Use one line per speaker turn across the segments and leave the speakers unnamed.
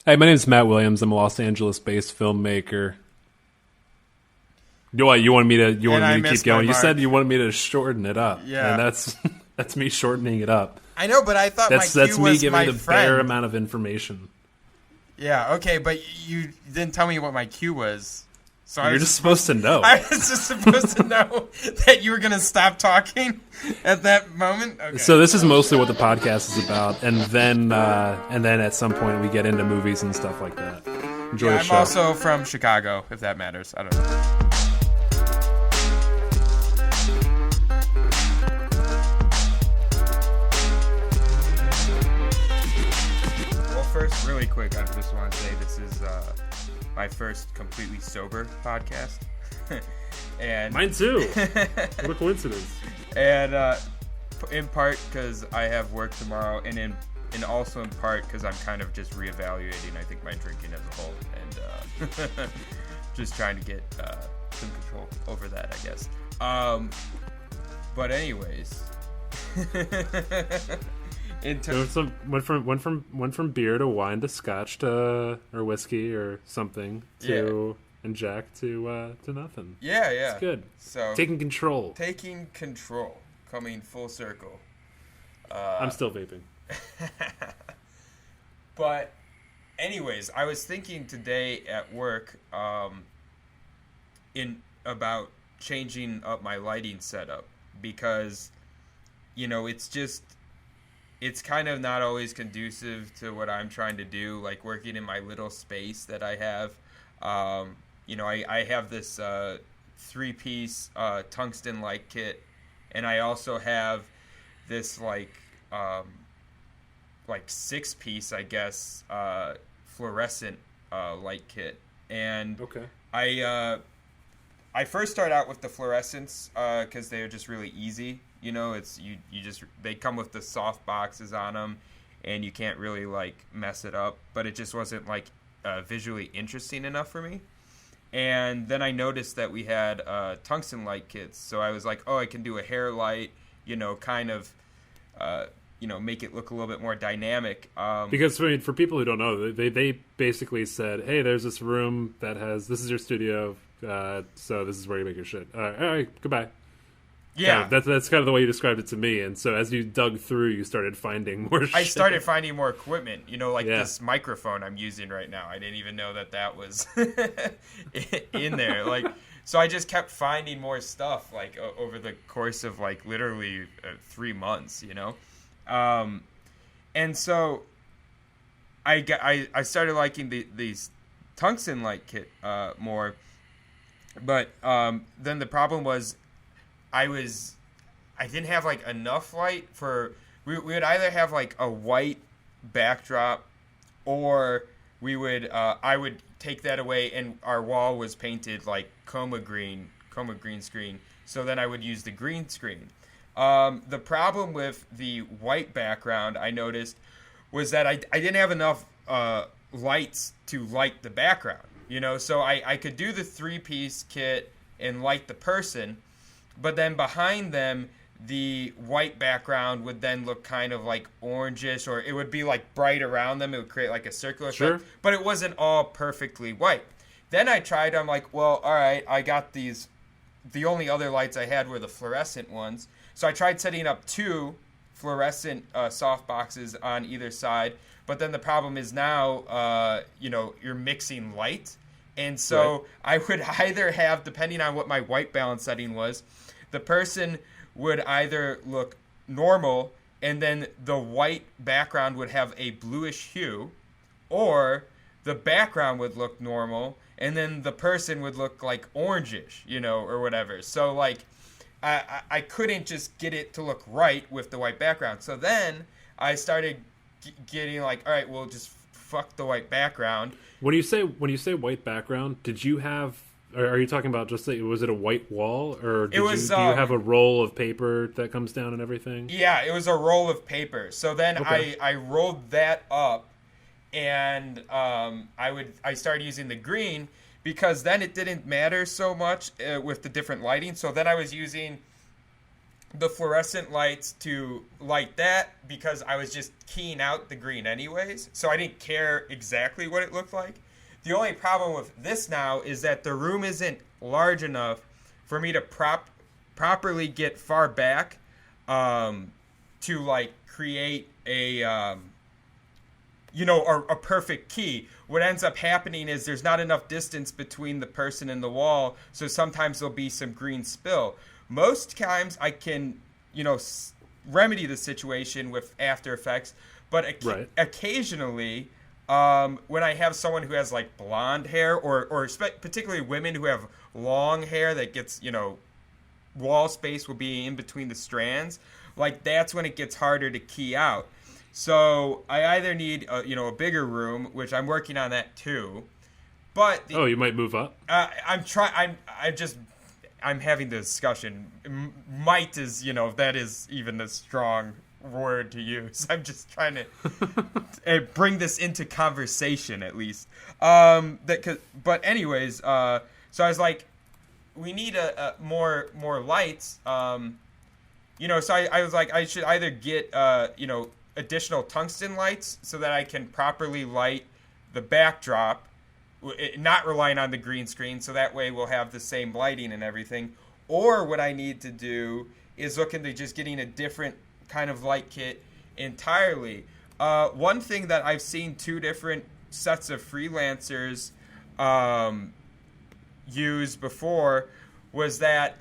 Hey, my name's Matt Williams. I'm a Los Angeles-based filmmaker. You wanted me to
And I
keep
missed my
going. You said
mark.
you wanted me to shorten it up, and
Yeah.
that's me shortening it up.
I know, but I thought
That's
my
me
was
giving
my
the
friend.
bare amount of information.
Yeah, okay, but you didn't tell me what my cue was. So I
You're
was
just supposed to know.
I was just supposed to know that you were going to stop talking at that moment. Okay.
So this is mostly what the podcast is about, and then at some point we get into movies and stuff like that. Enjoy
Yeah,
the
I'm
show.
also from Chicago, if that matters. I don't know. Well, first, really quick, I just want to say this is my first completely sober podcast. And
Mine too. What a coincidence.
and in part because I have work tomorrow, and also in part because I'm kind of just reevaluating, I think, my drinking as a whole, and just trying to get some control over that, I guess. But anyways, in terms,
Went from beer to wine to scotch to or whiskey or something to and Jack to nothing.
yeah,
It's good.
So
Taking control.
taking control, coming full circle.
I'm still vaping.
But anyways, I was thinking today at work in about changing up my lighting setup because it's kind of not always conducive to what I'm trying to do, like working in my little space that I have. I have this three-piece tungsten light kit, and I also have this six-piece, I guess, fluorescent light kit. And
Okay.
I first started out with the fluorescents because they're just really easy. It's you just they come with the soft boxes on them, and you can't really mess it up. But it just wasn't visually interesting enough for me. And then I noticed that we had tungsten light kits, so I was like, oh, I can do a hair light, kind of, make it look a little bit more dynamic.
Because for people who don't know, they basically said, "Hey, there's this room that has this is your studio, so this is where you make your shit." All right, goodbye.
Yeah,
That's kind of the way you described it to me. And so as you dug through, you started finding more shit.
I started finding more equipment,
Yeah.
this microphone I'm using right now. I didn't even know that was in there. So I just kept finding more stuff, over the course of, literally 3 months, And so I started liking these tungsten light kit more. But then the problem was I didn't have enough light for we would either have a white backdrop, or we would I would take that away and our wall was painted chroma green screen, so then I would use the green screen. The problem with the white background I noticed was that I didn't have enough lights to light the background, so I could do the three-piece kit and light the person. But then behind them, the white background would then look kind of orangish, or it would be bright around them. It would create a circular
Sure.
effect, but it wasn't all perfectly white. Then I tried, I'm like, well, all right, I got these. The only other lights I had were the fluorescent ones. So I tried setting up 2 fluorescent soft boxes on either side. But then the problem is now, you're mixing light. And so
Right.
I would either have, depending on what my white balance setting was, the person would either look normal and then the white background would have a bluish hue, or the background would look normal and then the person would look orangish, or whatever. So I couldn't just get it to look right with the white background. So then I started getting all right, well, just fuck the white background.
When you say white background, did you have? Are you talking about just was it a white wall, or do you have a roll of paper that comes down and everything?
Yeah, it was a roll of paper. So then
Okay.
I rolled that up, and I started using the green because then it didn't matter so much with the different lighting. So then I was using the fluorescent lights to light that because I was just keying out the green anyways. So I didn't care exactly what it looked like. The only problem with this now is that the room isn't large enough for me to properly get far back to like create a a perfect key. What ends up happening is there's not enough distance between the person and the wall, so sometimes there'll be some green spill. Most times I can, remedy the situation with After Effects, but occasionally, when I have someone who has like blonde hair, or particularly women who have long hair that gets, wall space will be in between the strands, like that's when it gets harder to key out. So I either need a bigger room, which I'm working on that too. But
you might move up.
I'm having the discussion. Might is, that is even a strong word to use. I'm just trying to bring this into conversation at least. But anyways, so I was like, we need a more lights. So I was like, I should either get additional tungsten lights so that I can properly light the backdrop, not relying on the green screen, so that way we'll have the same lighting and everything. Or what I need to do is look into just getting a different kind of light kit entirely. One thing that I've seen two different sets of freelancers use before was that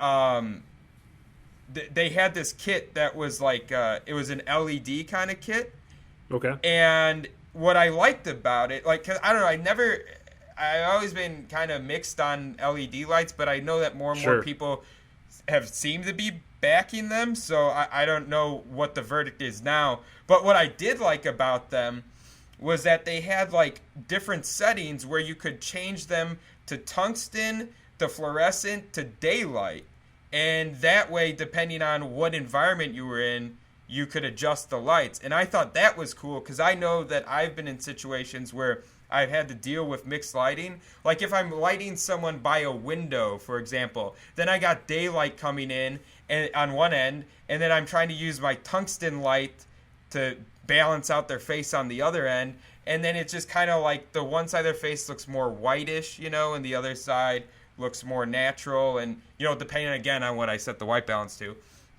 they had this kit that was like it was an LED kind of kit.
Okay.
And what I liked about it, like, 'cause I don't know, I've always been kind of mixed on LED lights, but I know that more and more people have seemed to be backing them, so I don't know what the verdict is now. But what I did like about them was that they had like different settings where you could change them to tungsten, to fluorescent, to daylight. And that way, depending on what environment you were in, you could adjust the lights. And I thought that was cool because I know that I've been in situations where I've had to deal with mixed lighting. Like if I'm lighting someone by a window, for example, then I got daylight coming in and on one end, and then I'm trying to use my tungsten light to balance out their face on the other end. And then it's just kind of like the one side of their face looks more whitish, and the other side looks more natural, and depending again on what I set the white balance to.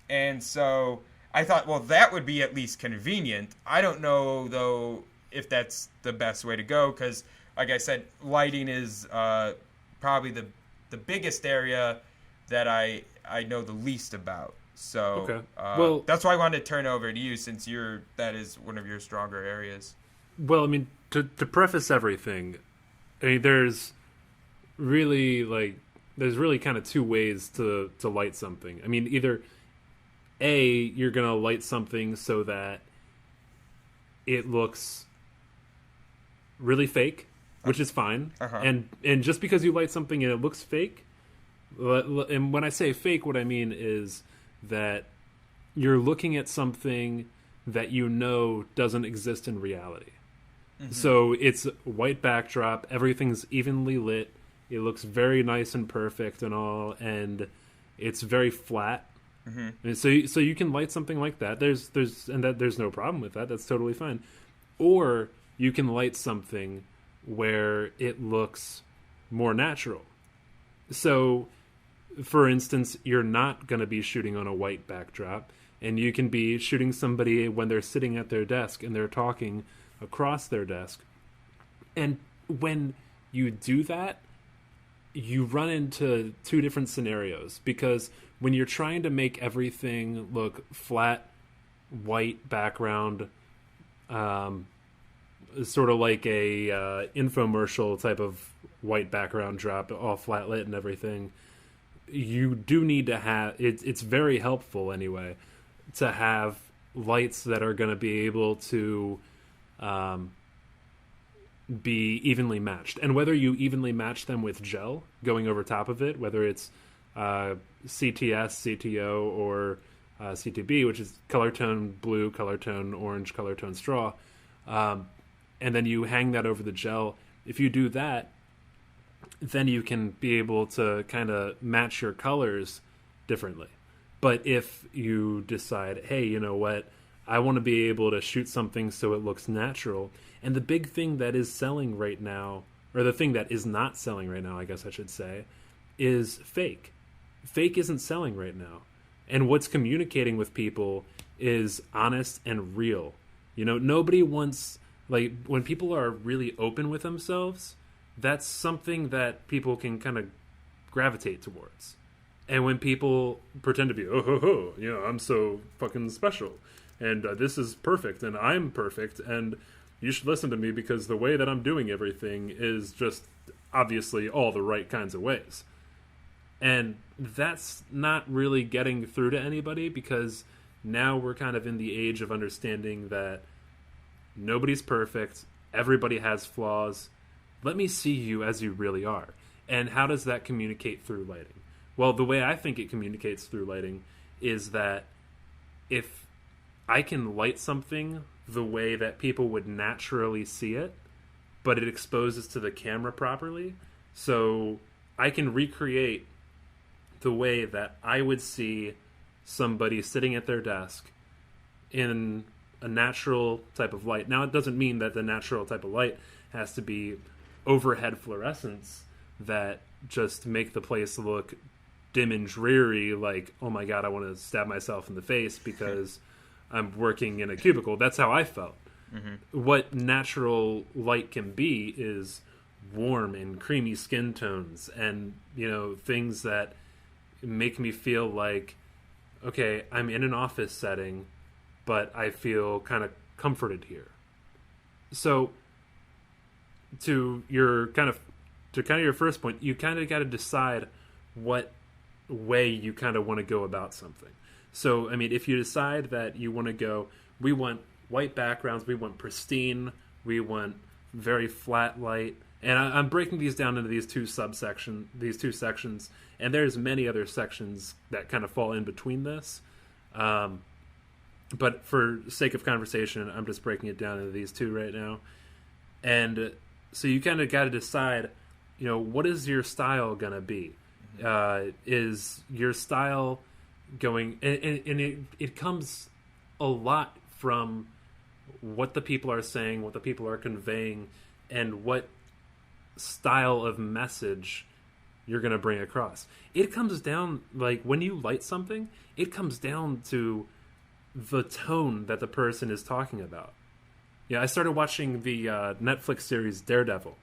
And so I thought, well, that would be at least convenient. I don't know though if that's the best way to go because, like I said, lighting is probably the biggest area that I know the least about. So well, that's why I wanted to turn over to you since that is one of your stronger areas.
Well, I mean, to preface everything, I mean, there's really kind of two ways to light something. I mean, either you're gonna light something so that it looks really fake, which is fine. And just because you light something and it looks fake, and when I say fake, what I mean is that you're looking at something that doesn't exist in reality. So it's white backdrop, everything's evenly lit. It looks very nice and perfect and all, and it's very flat. And so you can light something like that. There's no problem with that. That's totally fine. Or you can light something where it looks more natural. So, for instance, you're not going to be shooting on a white backdrop, and you can be shooting somebody when they're sitting at their desk and they're talking across their desk. And when you do that, you run into two different scenarios, because when you're trying to make everything look flat, white background, sort of like a infomercial type of white background drop, all flat lit and everything, you do need to have it's very helpful anyway to have lights that are going to be able to be evenly matched. And whether you evenly match them with gel going over top of it, whether it's CTS, CTO, or CTB, which is color tone blue, color tone orange, color tone straw, and then you hang that over the gel. If you do that, then you can be able to kind of match your colors differently. But if you decide, hey, you know what, I want to be able to shoot something so it looks natural. And the big thing that is selling right now, or the thing that is not selling right now, I guess I should say, is fake. Fake isn't selling right now. And what's communicating with people is honest and real. You know, nobody wants, like, when people are really open with themselves, that's something that people can kind of gravitate towards. And when people pretend to be, oh, ho, ho, you know, I'm so fucking special, and this is perfect, and I'm perfect, and you should listen to me because the way that I'm doing everything is just obviously all the right kinds of ways. And that's not really getting through to anybody, because now we're kind of in the age of understanding that nobody's perfect, everybody has flaws. Let me see you as you really are. And how does that communicate through lighting? Well, the way I think it communicates through lighting is that if I can light something the way that people would naturally see it, but it exposes to the camera properly, so I can recreate the way that I would see somebody sitting at their desk in a natural type of light. Now, it doesn't mean that the natural type of light has to be overhead fluorescents that just make the place look dim and dreary, like, oh my god, I want to stab myself in the face because I'm working in a cubicle. That's how I felt. Mm-hmm. What natural light can be is warm and creamy skin tones, and, you know, things that make me feel like, okay, I'm in an office setting, but I feel kind of comforted here. So to your your first point, you kind of got to decide what way you kind of want to go about something. So, I mean, if you decide that you want to go, we want white backgrounds, we want pristine, we want very flat light, and I'm breaking these down into these two sections, and there's many other sections that kind of fall in between this. But for sake of conversation, I'm just breaking it down into these two right now. And so you kind of got to decide, you know, what is your style going to be? Is your style going... And it comes a lot from what the people are saying, what the people are conveying, and what style of message you're going to bring across. It comes down, like, when you light something, it comes down to the tone that the person is talking about. Yeah, I started watching the Netflix series Daredevil.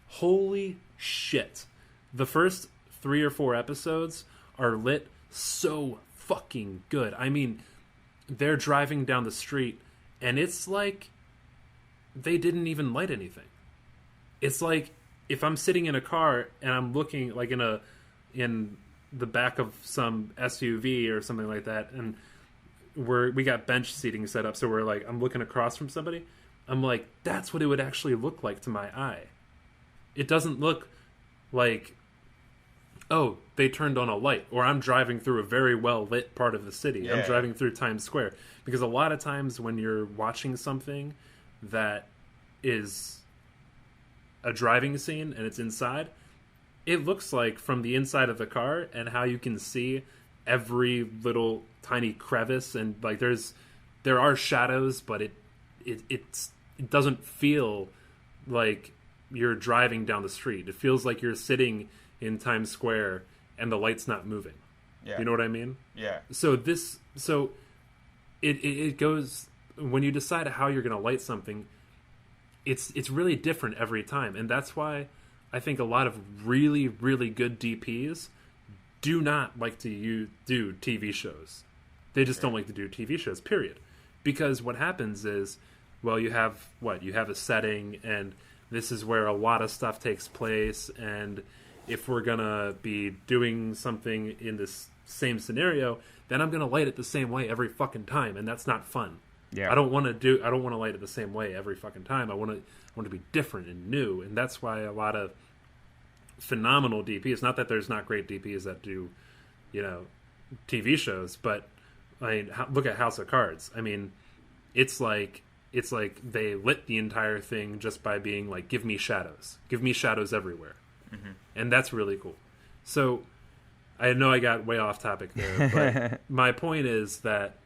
Holy shit. The first 3 or 4 episodes are lit so fucking good. I mean, they're driving down the street, and it's like they didn't even light anything. It's like if I'm sitting in a car and I'm looking, like, in the back of some SUV or something like that, and we got bench seating set up, so we're like, I'm looking across from somebody, I'm like, that's what it would actually look like to my eye. It doesn't look like, oh, they turned on a light, or I'm driving through a very well lit part of the city. Yeah. I'm driving through Times Square. Because a lot of times when you're watching something that is a driving scene and it's inside, it looks like from the inside of the car, and how you can see every little tiny crevice, and like there are shadows, but it doesn't feel like you're driving down the street. It feels like you're sitting in Times Square and the light's not moving. Yeah. You know what I mean? Yeah. So it goes, when you decide how you're going to light something, it's really different every time, and that's why I think a lot of really, really good DPs do not like to do TV shows. They just don't like to do TV shows, period. Because what happens is, well, you have a setting, and this is where a lot of stuff takes place, and if we're going to be doing something in this same scenario, then I'm going to light it the same way every fucking time, and that's not fun. Yeah. I don't want to light it the same way every fucking time. I want to be different and new, and that's why a lot of phenomenal DPs, not that there's not great DPs that do, you know, TV shows, but I mean, look at House of Cards. I mean, it's like they lit the entire thing just by being like, give me shadows everywhere. Mm-hmm. And that's really cool. So I know I got way off topic there, but my point is that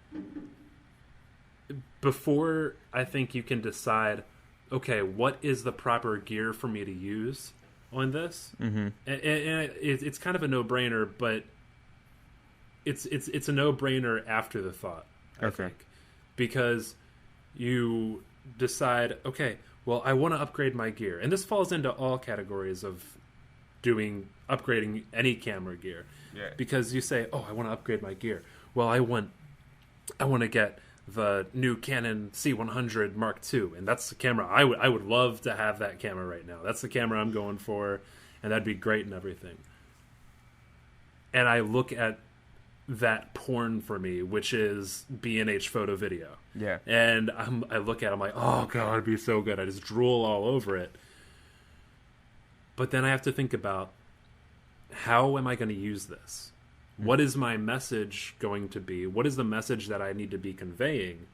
before I think you can decide, okay, what is the proper gear for me to use on this?
Mm-hmm.
And it's kind of a no-brainer, but it's a no-brainer after the thought, I think. Because you decide, okay, well, I want to upgrade my gear. And this falls into all categories of upgrading any camera gear.
Yeah.
Because you say, oh, I want to upgrade my gear. Well, I want to get the new Canon C100 Mark II, and that's the camera I would love to have that camera right now. That's the camera I'm going for, and that'd be great and everything. And I look at that porn for me, which is B&H photo video.
Yeah.
And I look at it, I'm like, oh god, it'd be so good. I just drool all over it. But then I have to think about, how am I going to use this? What is my message going to be? What is the message that I need to be conveying?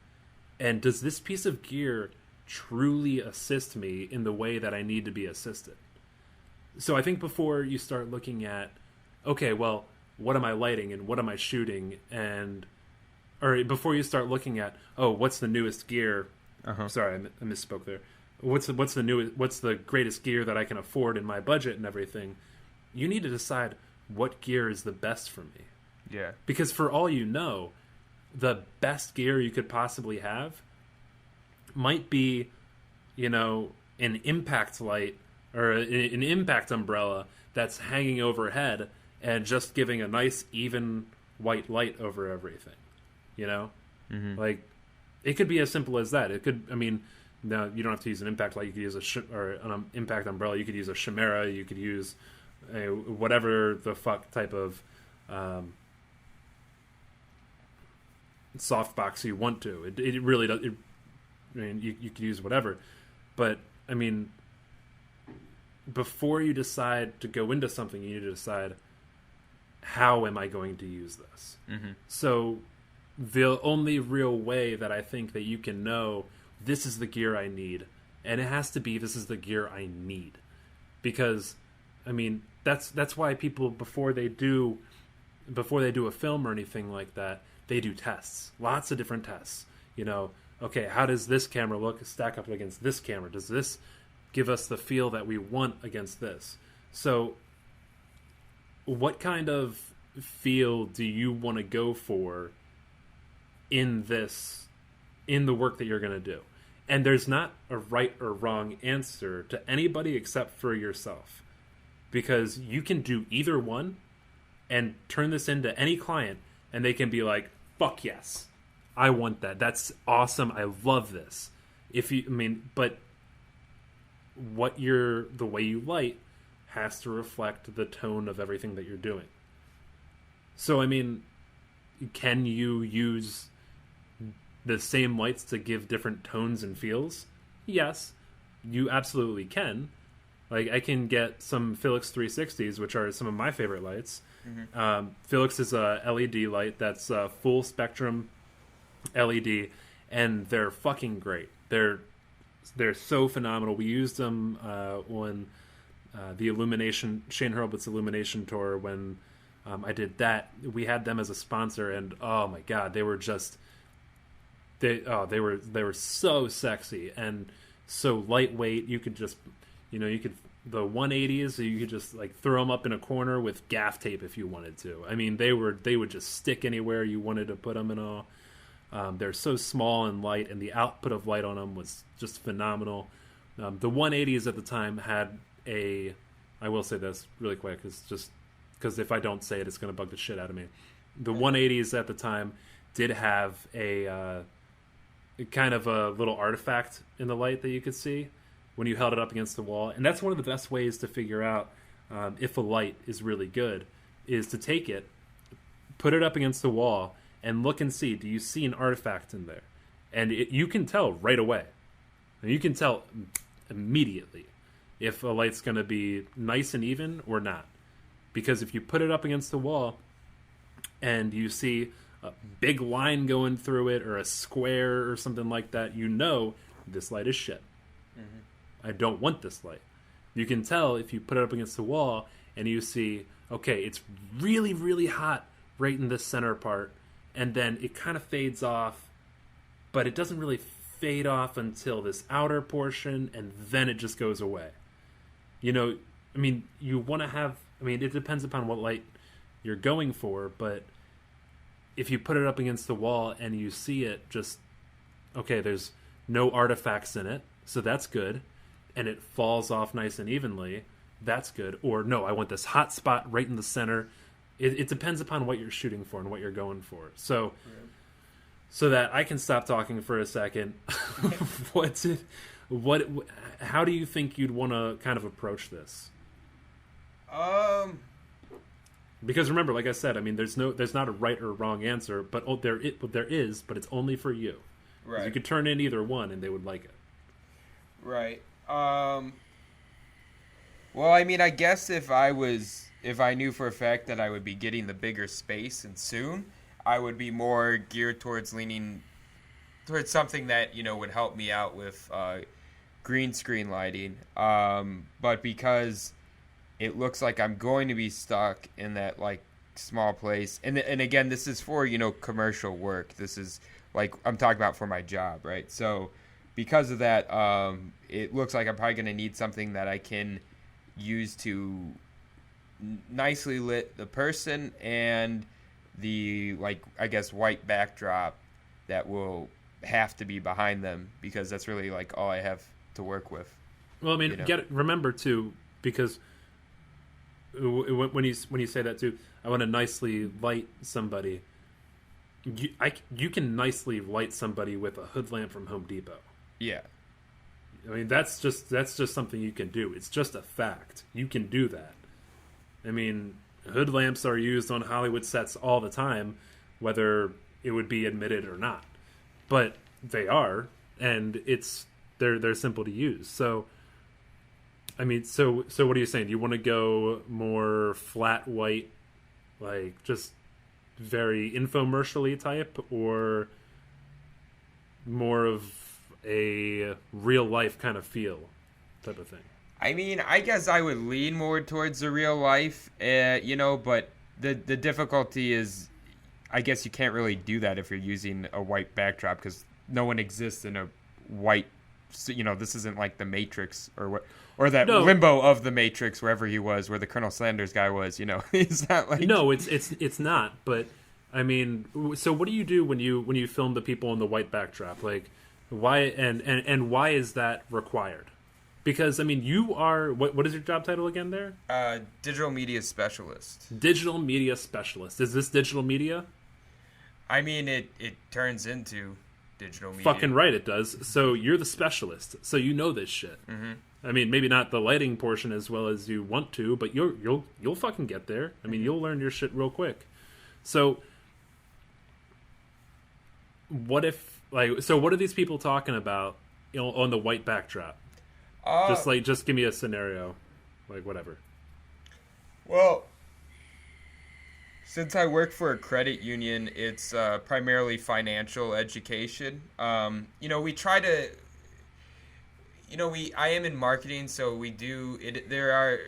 And does this piece of gear truly assist me in the way that I need to be assisted? So I think before you start looking at, okay, well, what am I lighting and what am I shooting? Or before you start looking at, oh, what's the newest gear? Sorry, I misspoke there. What's the greatest gear that I can afford in my budget and everything? You need to decide what gear is the best for me.
Yeah.
Because for all you know, the best gear you could possibly have might be, an impact light or an impact umbrella that's hanging overhead and just giving a nice, even white light over everything.
Mm-hmm.
Like, it could be as simple as that. It could, no, you don't have to use an impact light. You could use an impact umbrella. You could use a chimera. You could use whatever the fuck type of softbox you want to. It really does. You could use whatever, but before you decide to go into something, you need to decide, how am I going to use this?
Mm-hmm.
So the only real way that I think that you can know this is the gear I need, and it has to be this is the gear I need, because that's why people before they do a film or anything like that, they do tests, lots of different tests. Okay, how does this camera stack up against this camera? Does this give us the feel that we want against this? So what kind of feel do you want to go for in the work that you're going to do? And there's not a right or wrong answer to anybody except for yourself, because you can do either one and turn this into any client and they can be like, fuck yes, I want that. That's awesome. I love this. But the way you light has to reflect the tone of everything that you're doing. So, can you use the same lights to give different tones and feels? Yes, you absolutely can. Like, I can get some Philips 360s, which are some of my favorite lights. Mm-hmm. Philips is a LED light that's a full spectrum LED, and they're fucking great. They're so phenomenal. We used them on the Illumination, Shane Hurlbutt's Illumination tour when I did that. We had them as a sponsor, and oh my god, they were just they were so sexy and so lightweight. You could just the 180s, you could just like throw them up in a corner with gaff tape if you wanted to. They would just stick anywhere you wanted to put them and all. They're so small and light, and the output of light on them was just phenomenal. The 180s at the time had I will say this really quick, because if I don't say it, it's going to bug the shit out of me. The 180s at the time did have a kind of a little artifact in the light that you could see when you held it up against the wall. And that's one of the best ways to figure out if a light is really good, is to take it, put it up against the wall, and look and see, do you see an artifact in there? And you can tell right away. And you can tell immediately if a light's going to be nice and even or not. Because if you put it up against the wall and you see a big line going through it or a square or something like that, this light is shit. Mm-hmm. I don't want this light. You can tell if you put it up against the wall and you see, okay, it's really, really hot right in this center part, and then it kind of fades off, but it doesn't really fade off until this outer portion, and then it just goes away. You know, I mean, you want to have, I mean, it depends upon what light you're going for, but if you put it up against the wall and you see it just, okay, there's no artifacts in it, so that's good, and it falls off nice and evenly, that's good. Or no, I want this hot spot right in the center. It depends upon what you're shooting for and what you're going for. So, so that I can stop talking for a second. How do you think you'd want to kind of approach this? Because remember, like I said, I mean, there's not a right or wrong answer, but there is, but it's only for you. Right. You could turn in either one, and they would like it.
Right. Well, I mean, I guess if I knew for a fact that I would be getting the bigger space and soon, I would be more geared towards leaning towards something that, you know, would help me out with green screen lighting. But because it looks like I'm going to be stuck in that, like, small place, and again, this is for, you know, commercial work. This is, like, I'm talking about for my job, right? So because of that, it looks like I'm probably going to need something that I can use to nicely lit the person and the, like, I guess, white backdrop that will have to be behind them, because that's really, like, all I have to work with.
Well, I mean,
you know?
Remember too, because when you say that too, I want to nicely light somebody. You can nicely light somebody with a hood lamp from Home Depot.
Yeah.
I mean, that's just something you can do. It's just a fact. You can do that. I mean, hood lamps are used on Hollywood sets all the time, whether it would be admitted or not. But they are, and they're simple to use. So, I mean, so what are you saying? Do you want to go more flat white, like just very infomercially type, or more of a real life kind of feel type of thing?
I mean, I guess I would lean more towards the real life, you know, but the difficulty is, I guess you can't really do that if you're using a white backdrop, because no one exists in a white, you know, this isn't like the Matrix or that limbo of the Matrix, wherever he was, where the Colonel Sanders guy was, you know. He's not like...
No, it's not, but I mean, so what do you do when you film the people in the white backdrop? Like, why and why is that required? Because, I mean, you are... What is your job title again there?
Digital media specialist.
Digital media specialist. Is this digital media?
I mean, it turns into digital media.
Fucking right it does. So you're the specialist. So you know this shit. Mm-hmm. I mean, maybe not the lighting portion as well as you want to, but you'll fucking get there. I mean, you'll learn your shit real quick. So what if, like... So what are these people talking about, you know, on the white backdrop? Just give me a scenario, like whatever.
Well, since I work for a credit union, it's primarily financial education. You know, we try to, you know, I am in marketing, so we do it. There are,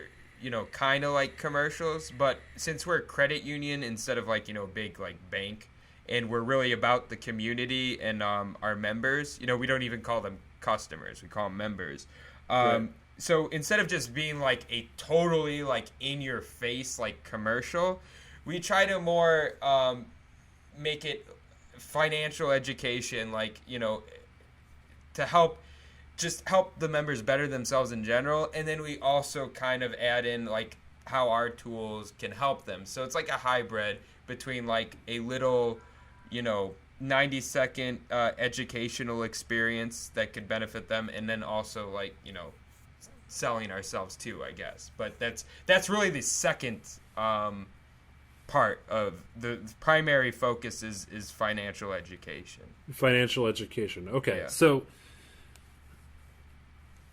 you know, kind of like commercials, but since we're a credit union instead of, like, you know, a big, like, bank, and we're really about the community and our members, you know, we don't even call them customers, we call them members. Right. So instead of just being like a totally, like, in your face, like, commercial, we try to more make it financial education, like, you know, to help the members better themselves in general. And then we also kind of add in, like, how our tools can help them. So it's like a hybrid between, like, a little, you know, 90-second educational experience that could benefit them, and then also, like, you know, selling ourselves too, I guess. But that's really the second part of the primary focus is financial education.
Financial education. Okay.
Yeah.
So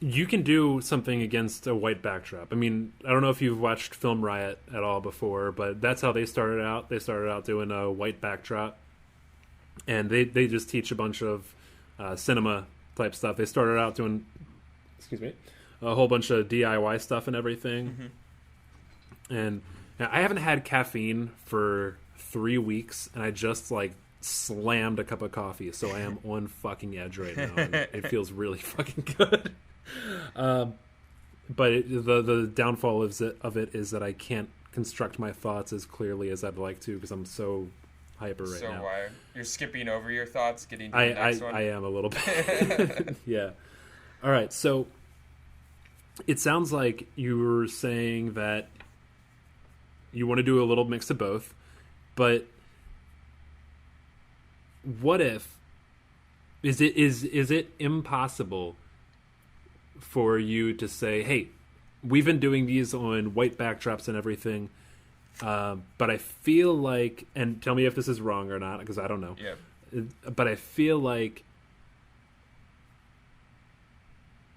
you can do something against a white backdrop. I mean, I don't know if you've watched Film Riot at all before, but that's how they started out. They started out doing a white backdrop. And they just teach a bunch of cinema type stuff. They started out doing, a whole bunch of DIY stuff and everything. And I haven't had caffeine for 3 weeks, and I just like slammed a cup of coffee, so I am on fucking edge right now. And it feels really fucking good. But the downfall of it is that I can't construct my thoughts as clearly as I'd like to because I'm so hyper right now.
So wired. You're skipping over your thoughts, getting to the next one?
I am a little bit. Yeah. All right, so it sounds like you were saying that you want to do a little mix of both, but what if is it impossible for you to say, hey, we've been doing these on white backdrops and everything, but I feel like, and tell me if this is wrong or not, because I don't know.
Yeah.
But I feel like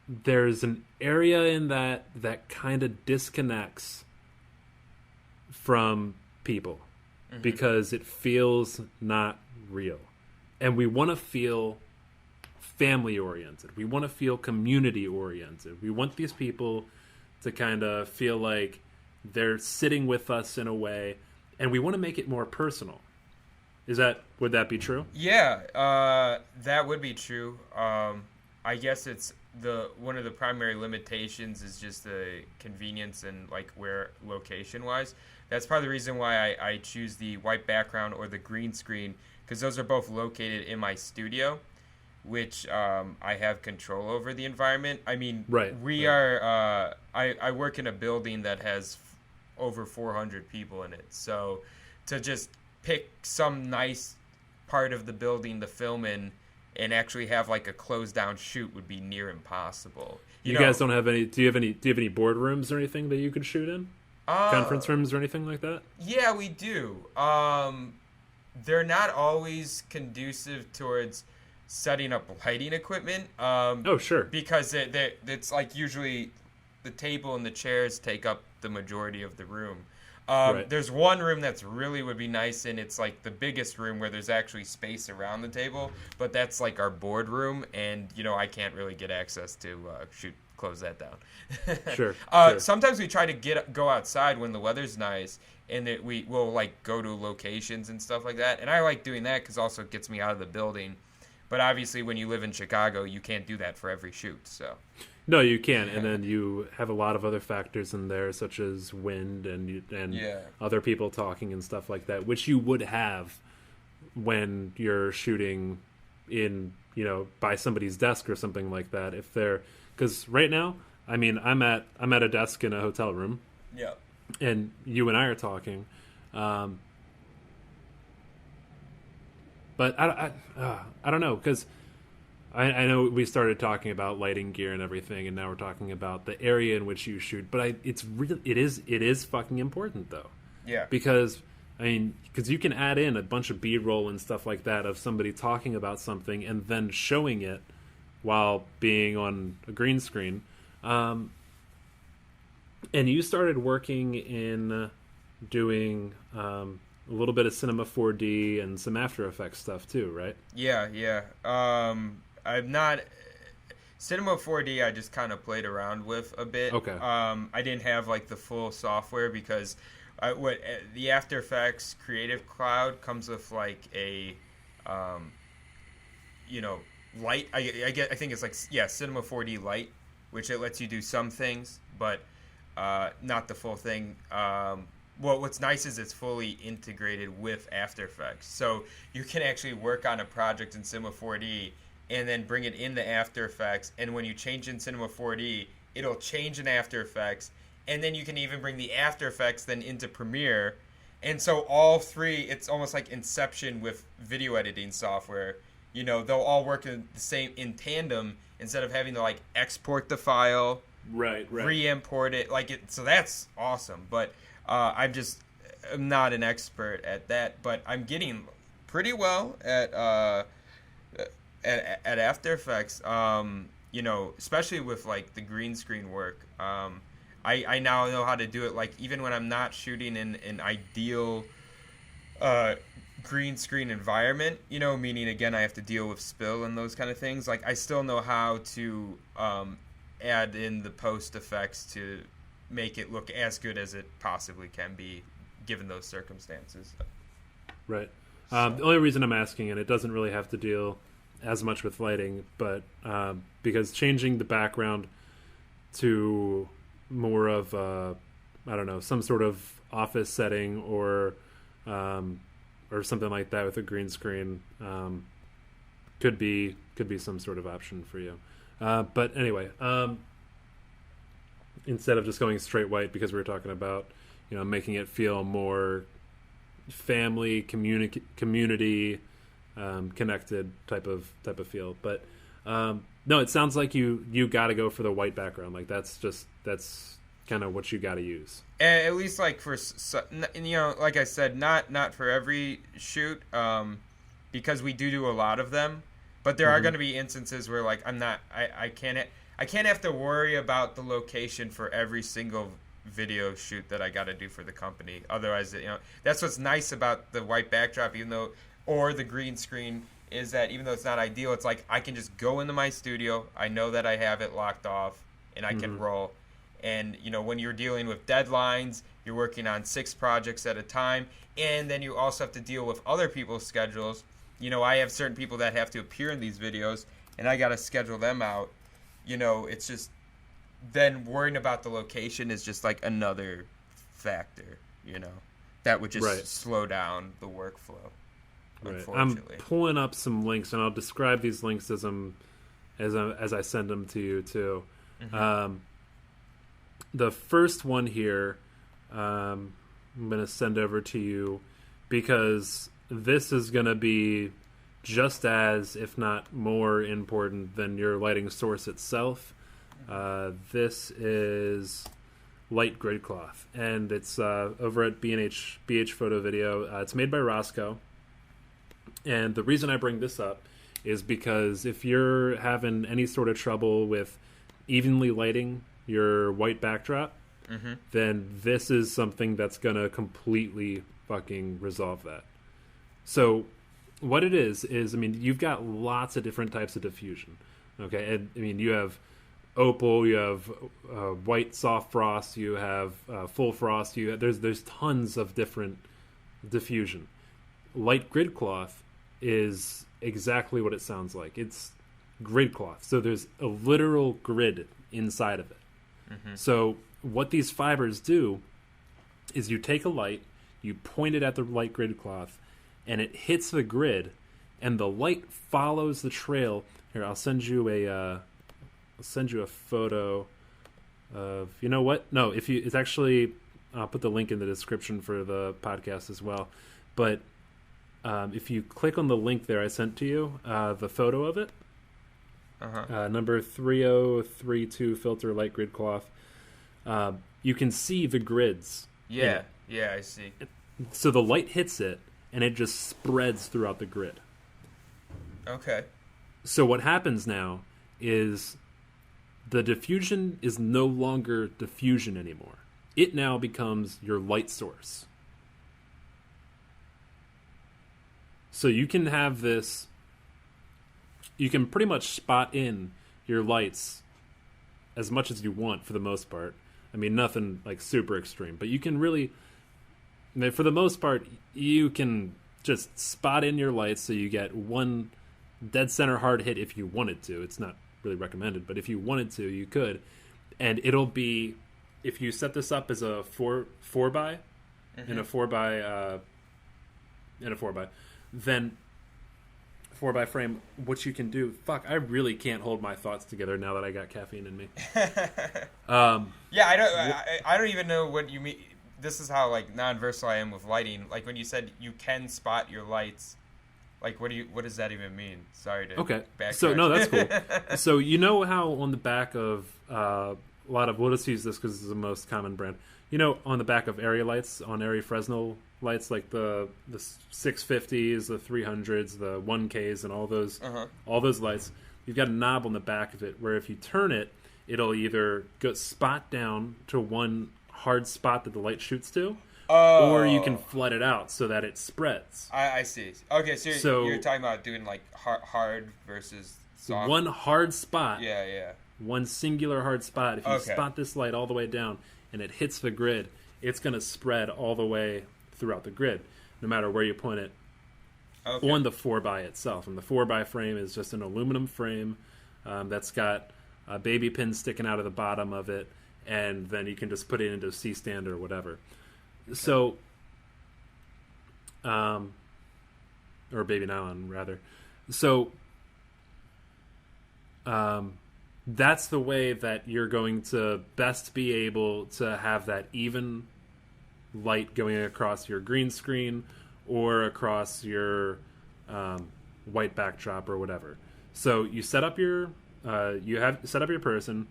there's an area in that kind of disconnects from people because it feels not real. And we want to feel family oriented. We want to feel community oriented. We want these people to kind of feel like they're sitting with us in a way, and we want to make it more personal. Would that be true?
Yeah, that would be true. I guess it's one of the primary limitations is just the convenience and like where location wise. That's part of the reason why I choose the white background or the green screen, because those are both located in my studio, which I have control over the environment. I mean, are. I work in a building that has over 400 people in it, so to just pick some nice part of the building to film in and actually have like a closed down shoot would be near impossible.
You guys don't have any? Do you have any boardrooms or anything that you could shoot in? Conference rooms or anything like that?
Yeah, we do. They're not always conducive towards setting up lighting equipment.
Oh, sure.
Because it's like usually the table and the chairs take up the majority of the room. There's one room that's really would be nice, and it's like the biggest room where there's actually space around the table, but that's like our board room, and I can't really get access to close that down.
Sure.
Sometimes we try to go outside when the weather's nice, and we will like go to locations and stuff like that, and I like doing that because also it gets me out of the building. But obviously, when you live in Chicago, you can't do that for every shoot. So.
No, you can't, and then you have a lot of other factors in there, such as wind and other people talking and stuff like that, which you would have when you're shooting in, by somebody's desk or something like that. Because right now, I mean, I'm at a desk in a hotel room,
yeah,
and you and I are talking, but I don't know, because I know we started talking about lighting gear and everything, and now we're talking about the area in which you shoot. But it is fucking important though.
Yeah.
Because you can add in a bunch of B-roll and stuff like that of somebody talking about something and then showing it while being on a green screen. And you started working in doing a little bit of Cinema 4D and some After Effects stuff too, right?
Yeah. I'm not Cinema 4D. I just kind of played around with a bit.
Okay.
I didn't have like the full software because the After Effects Creative Cloud comes with like a light. I think it's like Cinema 4D Lite, which it lets you do some things, but not the full thing. What's nice is it's fully integrated with After Effects, so you can actually work on a project in Cinema 4D and then bring it into After Effects, and when you change in Cinema 4D, it'll change in After Effects, and then you can even bring the After Effects then into Premiere, and so all three, it's almost like Inception with video editing software. They'll all work in tandem instead of having to like export the file,
right,
re-import it, so that's awesome, but I'm not an expert at that, but I'm getting pretty well at After Effects. Especially with like the green screen work. I now know how to do it. Like even when I'm not shooting in an ideal green screen environment, meaning again I have to deal with spill and those kind of things. Like I still know how to add in the post effects to make it look as good as it possibly can be given those circumstances.
Right. The only reason I'm asking, and it doesn't really have to deal as much with lighting, but because changing the background to more of I don't know, some sort of office setting or something like that with a green screen could be some sort of option for you. But anyway, instead of just going straight white, because we were talking about, you know, making it feel more family, community connected type of feel. But no, it sounds like you got to go for the white background. Like that's kind of what you got to use.
At least like for, you know, like I said, not for every shoot, because we do a lot of them. But there are going to be instances where like I can't have to worry about the location for every single video shoot that I got to do for the company. Otherwise, you know, that's what's nice about the white backdrop, or the green screen, is that even though it's not ideal, it's like I can just go into my studio. I know that I have it locked off, and I can roll. And, you know, when you're dealing with deadlines, you're working on 6 projects at a time, and then you also have to deal with other people's schedules. You know, I have certain people that have to appear in these videos, and I got to schedule them out. You know, it's just, then worrying about the location is just like another factor, you know, that would just slow down the workflow.
Right. I'm pulling up some links, and I'll describe these links as I send them to you too. The first one here, I'm going to send over to you because this is going to be just as, if not more important than your lighting source itself. This is light grid cloth, and it's over at BH Photo Video. It's made by Roscoe, and the reason I bring this up is because if you're having any sort of trouble with evenly lighting your white backdrop, then this is something that's going to completely fucking resolve that. So what it is, I mean, you've got lots of different types of diffusion. Okay, and I mean, you have opal, you have white soft frost, you have full frost, there's tons of different diffusion. Light grid cloth is exactly what it sounds like. It's grid cloth, so there's a literal grid inside of it. So what these fibers do is you take a light, you point it at the light grid cloth, and it hits the grid, and the light follows the trail. Here, I'll send you a photo of, you know what? No, it's actually, I'll put the link in the description for the podcast as well. But if you click on the link there I sent to you, the photo of it, number 3032 filter light grid cloth, you can see the grids.
Yeah, I see.
So the light hits it, and it just spreads throughout the grid.
Okay.
So what happens now is the diffusion is no longer diffusion anymore. It now becomes your light source. So you can have this, you can pretty much spot in your lights as much as you want for the most part. I mean, nothing like super extreme, but you can really, for the most part, you can just spot in your lights so you get one dead center hard hit if you wanted to. It's not really recommended, but if you wanted to, you could. And it'll be, if you set this up as a 4 by in a 4 by then 4 by frame, what you can do, I really can't hold my thoughts together now that I got caffeine in me.
I don't even know what you mean. This is how like non-versatile I am with lighting. Like when you said you can spot your lights, like what does that even mean? Sorry to backtrack.
So no, that's cool. So you know how on the back of a lot of, we'll just use this because it's the most common brand. You know, on the back of area lights, on area Fresnel lights, like the 650s, the 300s, the 1Ks, and all those lights, you've got a knob on the back of it where if you turn it, it'll either go spot down to one hard spot that the light shoots to, or you can flood it out so that it spreads.
I see. Okay, so you're talking about doing like hard versus soft.
One hard spot.
Yeah.
One singular hard spot. If you spot this light all the way down, and it hits the grid, it's going to spread all the way throughout the grid, no matter where you point it on the 4x itself. And the 4x frame is just an aluminum frame that's got a baby pin sticking out of the bottom of it, and then you can just put it into a C-stand or whatever. So, or baby nylon, rather. So, that's the way that you're going to best be able to have that even light going across your green screen or across your white backdrop or whatever. So you set up your set up your person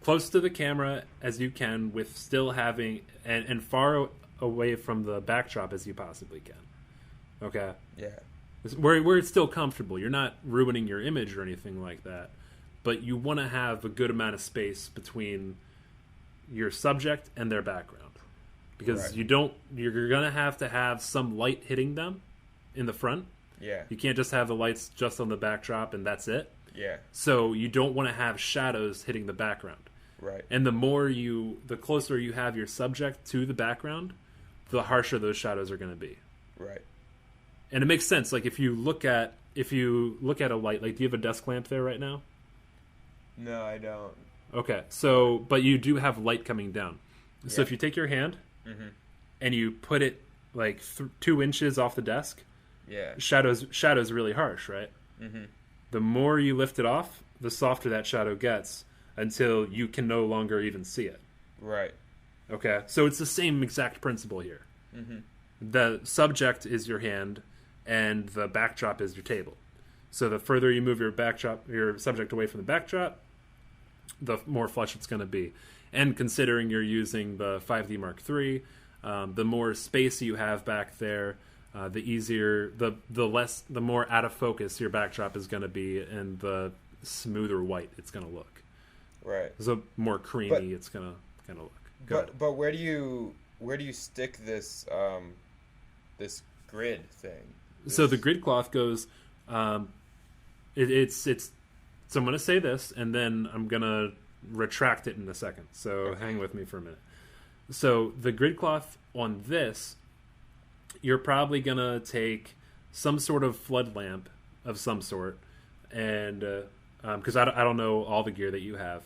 close to the camera as you can, with still having and far away from the backdrop as you possibly can. Okay.
Yeah.
Where it's still comfortable. You're not ruining your image or anything like that, but you want to have a good amount of space between your subject and their background, because you're going to have some light hitting them in the front.
Yeah.
You can't just have the lights just on the backdrop and that's it.
Yeah.
So you don't want to have shadows hitting the background.
Right.
And the closer you have your subject to the background, the harsher those shadows are going to be.
Right.
And it makes sense. Like if you look at a light, like do you have a desk lamp there right now?
No, I don't.
Okay. So, but you do have light coming down. So if you take your hand and you put it like 2 inches off the desk, shadow's really harsh, right? Mm-hmm. The more you lift it off, the softer that shadow gets until you can no longer even see it.
Right.
Okay. So it's the same exact principle here. Mm-hmm. The subject is your hand, and the backdrop is your table. So the further you move your subject away from the backdrop, the more flush it's going to be. And considering you're using the 5D Mark III, the more space you have back there, the more out of focus your backdrop is going to be, and the smoother white it's going to look.
Right.
So more creamy it's going to kind of look.
But where do you stick this this grid thing?
So the grid cloth goes. It's. So I'm going to say this, and then I'm going to retract it in a second. So hang with me for a minute. So the grid cloth on this, you're probably going to take some sort of flood lamp of some sort, and because I don't know all the gear that you have,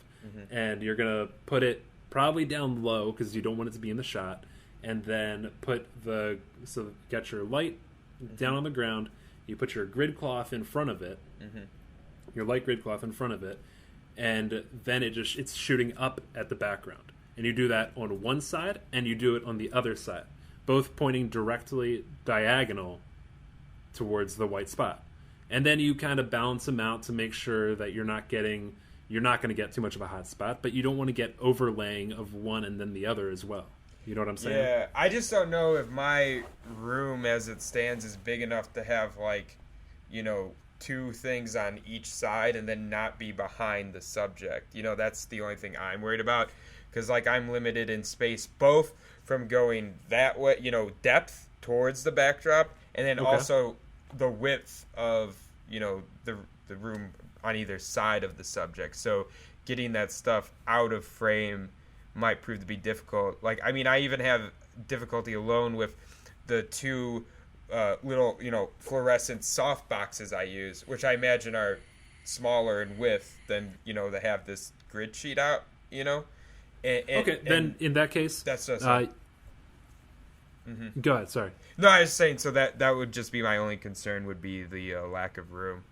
and you're going to put it probably down low because you don't want it to be in the shot, and then get your light down on the ground. You put your grid cloth in front of it, your light grid cloth in front of it, and then it's shooting up at the background. And you do that on one side, and you do it on the other side, both pointing directly diagonal towards the white spot. And then you kind of balance them out to make sure that you're not going to get too much of a hot spot, but you don't want to get overlaying of one and then the other as well. You know what I'm saying?
Yeah, I just don't know if my room as it stands is big enough to have, like, 2 things on each side and then not be behind the subject. That's the only thing I'm worried about, because, like, I'm limited in space, both from going that way, depth towards the backdrop, and then also the width of, the room on either side of the subject. So getting that stuff out of frame might prove to be difficult. Like, I mean, I even have difficulty alone with the 2 little, fluorescent soft boxes I use, which I imagine are smaller in width than, they have this grid sheet out,
then in that case,
that's just
go ahead. Sorry.
No, I was saying, so that would just be my only concern, would be the lack of room.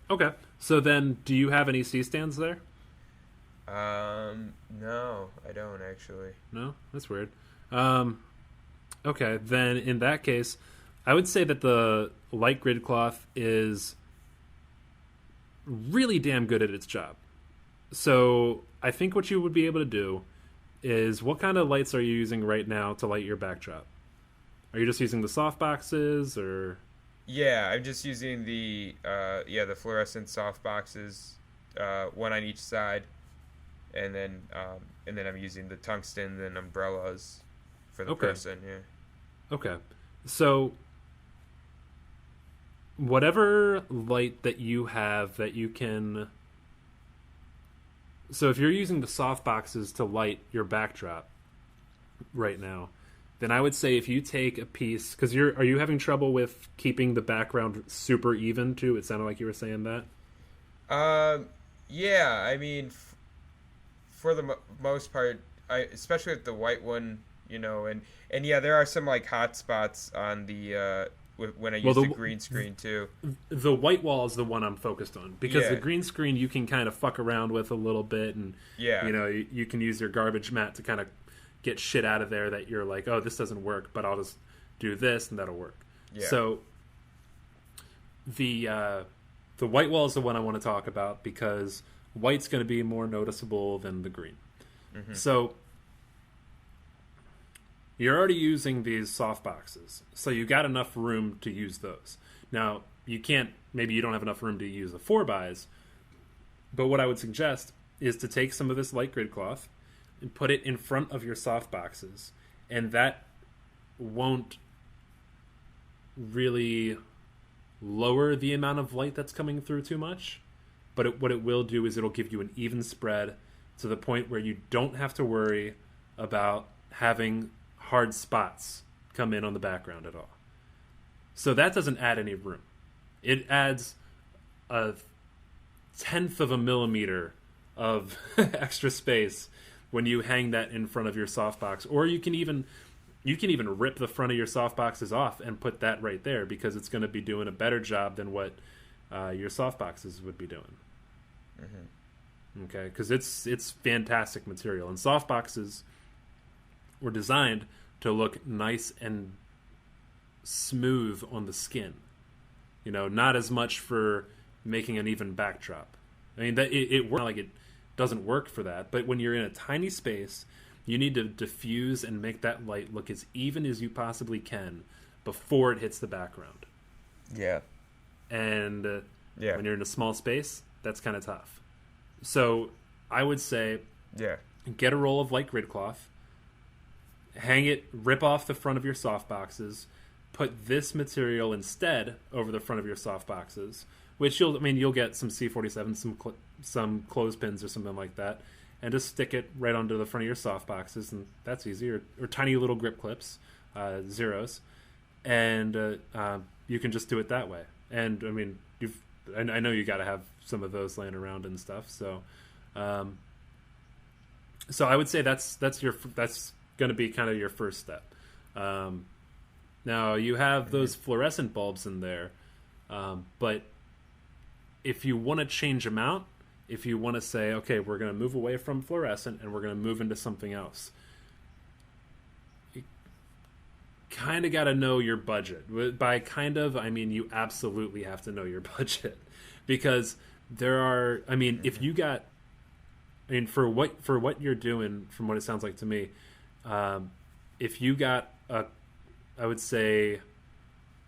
Okay. So then, do you have any C-stands there?
No, I don't actually.
No? That's weird. Okay, then in that case, I would say that the light grid cloth is really damn good at its job. So I think what you would be able to do is, what kind of lights are you using right now to light your backdrop? Are you just using the soft boxes, or?
Yeah, I'm just using the fluorescent soft boxes, one on each side, and then I'm using the tungsten and umbrellas for the person. Yeah.
Okay. So whatever light that you have that you can So if you're using the soft boxes to light your backdrop right now, then I would say if you take a piece, because are you having trouble with keeping the background super even too? It sounded like you were saying that.
Yeah, I mean, for the most part, especially with the white one, and yeah, there are some like hot spots on the when I use the green screen too.
The white wall is the one I'm focused on because
Yeah.
the green screen you can kind of fuck around with a little bit, and
Yeah.
you can use your garbage mat to kind of get shit out of there that you're like, oh, this doesn't work, but I'll just do this and that'll work.
Yeah.
So the white wall is the one I want to talk about because white's going to be more noticeable than the green. Mm-hmm. So you're already using these soft boxes, so you got enough room to use those. Now, maybe you don't have enough room to use the 4x, but what I would suggest is to take some of this light grid cloth and put it in front of your soft boxes, and that won't really lower the amount of light that's coming through too much, but what it will do is it'll give you an even spread to the point where you don't have to worry about having hard spots come in on the background at all. So that doesn't add any room. It adds a 1/10 of a millimeter of extra space when you hang that in front of your softbox. Or you can even rip the front of your softboxes off and put that right there because it's going to be doing a better job than what your softboxes would be doing. Mm-hmm. Okay, because it's fantastic material, and softboxes were designed to look nice and smooth on the skin. Not as much for making an even backdrop. I mean, it works like it doesn't work for that, but when you're in a tiny space, you need to diffuse and make that light look as even as you possibly can before it hits the background.
Yeah.
And when you're in a small space, that's kind of tough. So I would say get a roll of light grid cloth, hang it, rip off the front of your soft boxes, put this material instead over the front of your soft boxes, which you'll get some C47, some clothespins or something like that, and just stick it right onto the front of your soft boxes, and that's easy, or tiny little grip clips, zeros, and you can just do it that way. And I mean, I know you got to have some of those laying around and stuff, so I would say that's going to be kind of your first step. Now you have those fluorescent bulbs in there, but if you want to change them out, if you want to say, okay, we're going to move away from fluorescent and we're going to move into something else, you kind of got to know your budget. By kind of, I mean you absolutely have to know your budget, because if you got, for what you're doing, from what it sounds like to me, if you got I would say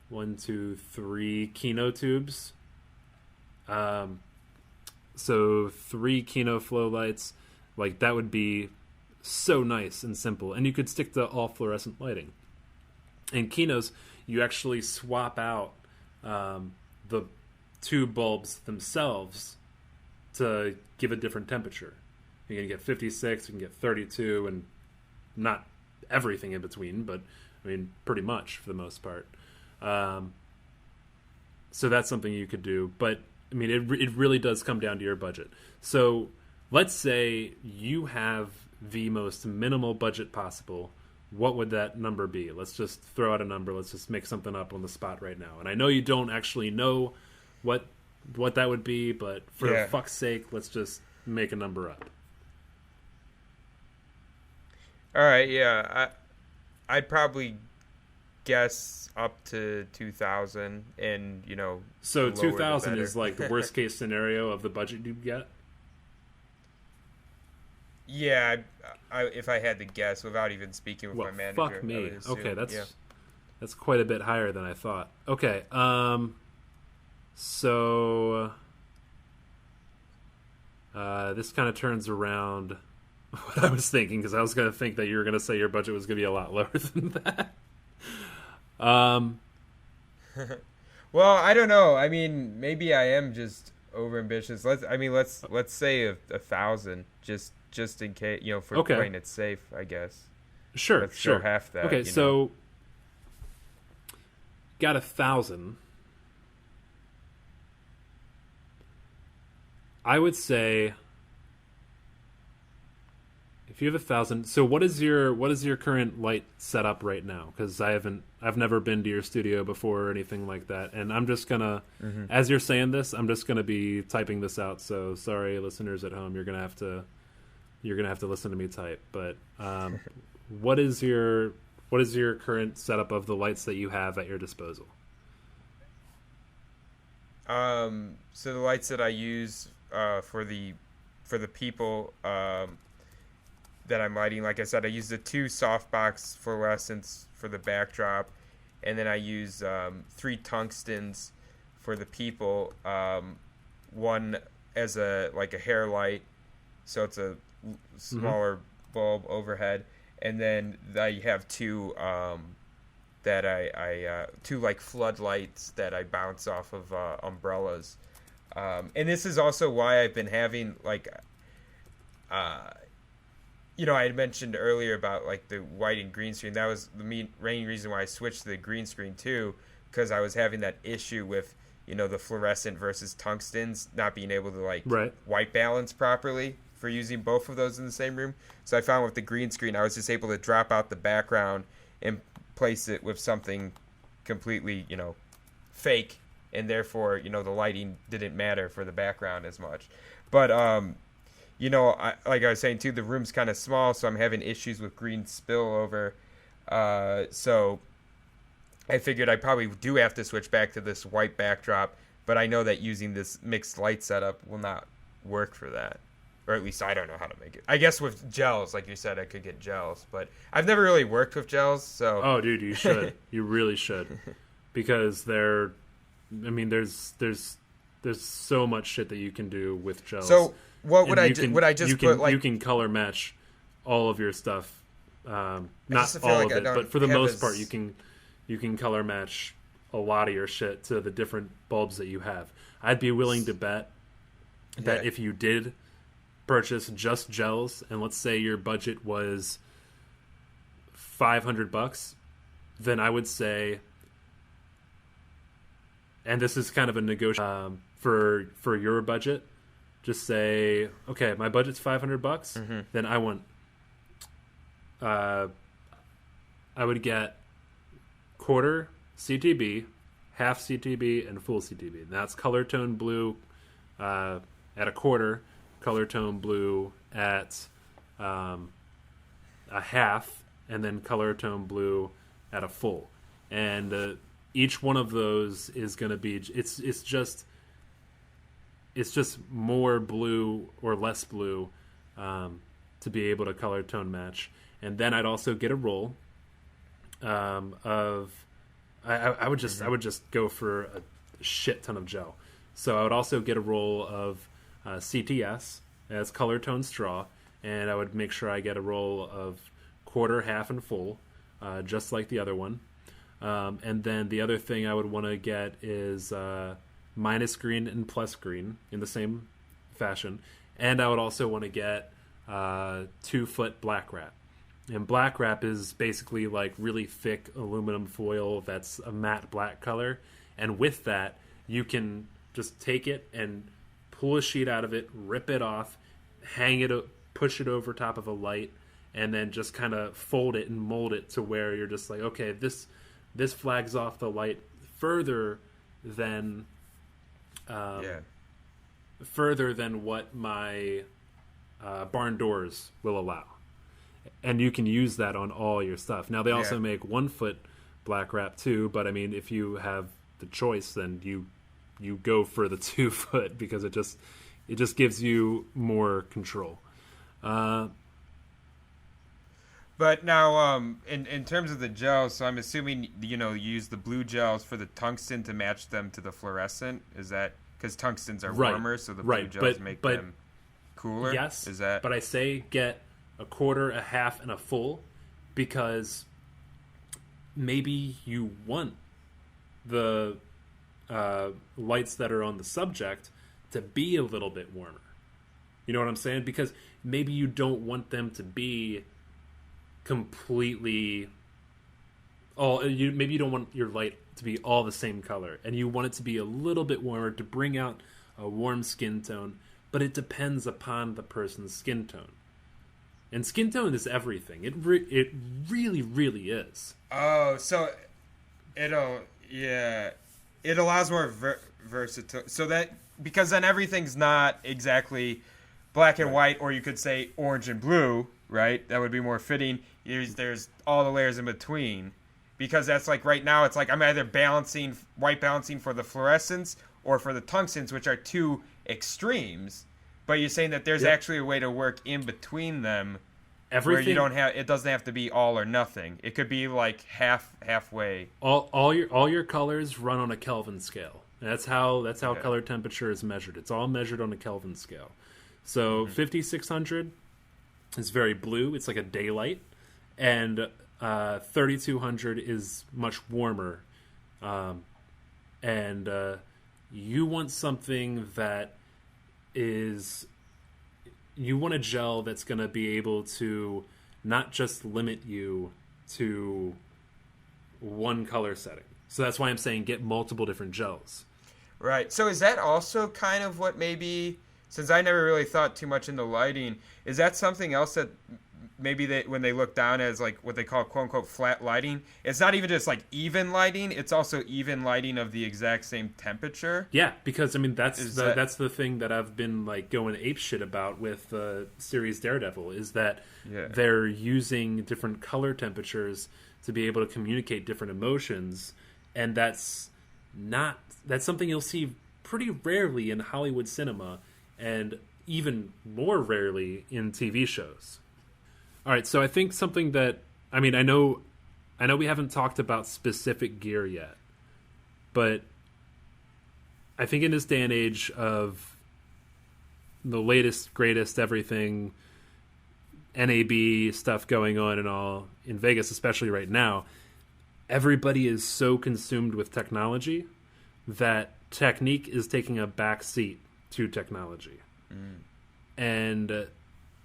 1, 2, 3 Kino tubes. So 3 Kino flow lights, like that would be so nice and simple. And you could stick to all fluorescent lighting. In Kinos, you actually swap out the tube bulbs themselves to give a different temperature. You can get 56, you can get 32, and not everything in between, but I mean, pretty much for the most part. So that's something you could do. But I mean, it really does come down to your budget. So let's say you have the most minimal budget possible. What would that number be? Let's just throw out a number. Let's just make something up on the spot right now. And I know you don't actually know what that would be, but for fuck's sake, let's just make a number up.
All right, yeah. I'd probably guess up to 2,000, and
So 2,000 is like the worst case scenario of the budget you get.
Yeah, if I had to guess without even speaking with my manager.
Fuck me. Okay, that's quite a bit higher than I thought. Okay, so this kind of turns around what I was thinking, because I was going to think that you were going to say your budget was going to be a lot lower than that.
Well, I don't know. I mean, maybe I am just over ambitious. Let's say 1,000, just in case, for
Okay.
playing it safe, I guess.
Sure,
Let's
sure.
go half that.
Okay, so got 1,000. I would say if you have 1,000. So what is your current light setup right now? Because I've never been to your studio before or anything like that, and I'm just gonna, as you're saying this, I'm just gonna be typing this out. So sorry, listeners at home, you're gonna have to listen to me type. But what is your current setup of the lights that you have at your disposal?
So the lights that I use for the people that I'm lighting, like I said, I use the 2 softbox fluorescents for the backdrop, and then I use 3 tungstens for the people. One as a hair light, so it's a smaller bulb overhead, and then I have 2 that I 2 like floodlights that I bounce off of umbrellas. And this is also why I've been having I had mentioned earlier about like the white and green screen. That was the main reason why I switched to the green screen too, because I was having that issue with the fluorescent versus tungstens not being able to white balance properly for using both of those in the same room. So I found with the green screen, I was just able to drop out the background and place it with something completely fake, and therefore the lighting didn't matter for the background as much. But like I was saying too, the room's kind of small, so I'm having issues with green spillover. So I figured I probably do have to switch back to this white backdrop, but I know that using this mixed light setup will not work for that. Or at least I don't know how to make it. I guess with gels, like you said, I could get gels, but I've never really worked with gels, so...
Oh, dude, you should. You really should. Because there's so much shit that you can do with gels.
So what would
you can color match all of your stuff. Not all of it, but for the most part, you can color match a lot of your shit to the different bulbs that you have. I'd be willing to bet that if you did purchase just gels, and let's say your budget was $500, then I would say, and this is kind of a negotiation for your budget, just say, okay, my budget's $500, then I want I would get quarter CTB, half CTB, and full CTB. And that's color tone blue at a quarter, color tone blue at a half, and then color tone blue at a full. And each one of those is going to be it's just more blue or less blue to be able to color tone match. And then I'd also get a roll of I would just go for a shit ton of gel. So I would also get a roll of CTS as color tone straw, and I would make sure I get a roll of quarter, half, and full, just like the other one. And then the other thing I would want to get is minus green and plus green in the same fashion. And I would also want to get 2-foot black wrap. And black wrap is basically like really thick aluminum foil that's a matte black color. And with that, you can just take it and pull a sheet out of it, rip it off, hang it, push it over top of a light, and then just kind of fold it and mold it to where you're just like, okay, this flags off the light further than what my barn doors will allow. And you can use that on all your stuff. Now, they also make 1-foot black wrap too, but I mean, if you have the choice, then you go for the 2-foot because it just gives you more control.
But now, in terms of the gels, so I'm assuming you use the blue gels for the tungsten to match them to the fluorescent. Is that because tungstens are warmer, so the blue gels make them cooler?
Yes.
Is that?
But I say get a quarter, a half, and a full, because maybe you want the lights that are on the subject to be a little bit warmer. You know what I'm saying? Because maybe you don't want them to be completely maybe you don't want your light to be all the same color, and you want it to be a little bit warmer to bring out a warm skin tone, but it depends upon the person's skin tone. And skin tone is everything. It really, really is.
Oh, so it allows more versatility. So that, because then everything's not exactly black and white, or you could say orange and blue, right? That would be more fitting. There's all the layers in between. Because that's like right now, it's like I'm either white balancing for the fluorescence or for the tungstens, which are two extremes. But you're saying that there's actually a way to work in between them,
everything,
where it doesn't have to be all or nothing. It could be like halfway.
All your colors run on a Kelvin scale. That's how color temperature is measured. It's all measured on a Kelvin scale. So 5600 is very blue. It's like a daylight, and 3200 is much warmer, and you want something that is, you want a gel that's going to be able to not just limit you to one color setting. So that's why I'm saying get multiple different gels.
Right. So is that also kind of what maybe, since I never really thought too much into lighting, is that something else that maybe when they look down as like what they call quote unquote flat lighting, it's not even just like even lighting, it's also even lighting of the exact same temperature?
Yeah, because I mean that's the thing that I've been like going apeshit about with series Daredevil, is that they're using different color temperatures to be able to communicate different emotions, and that's something you'll see pretty rarely in Hollywood cinema, and even more rarely in TV shows. All right, so I think something that, I mean, I know we haven't talked about specific gear yet, but I think in this day and age of the latest, greatest everything, NAB stuff going on and all in Vegas, especially right now, everybody is so consumed with technology that technique is taking a back seat to technology. And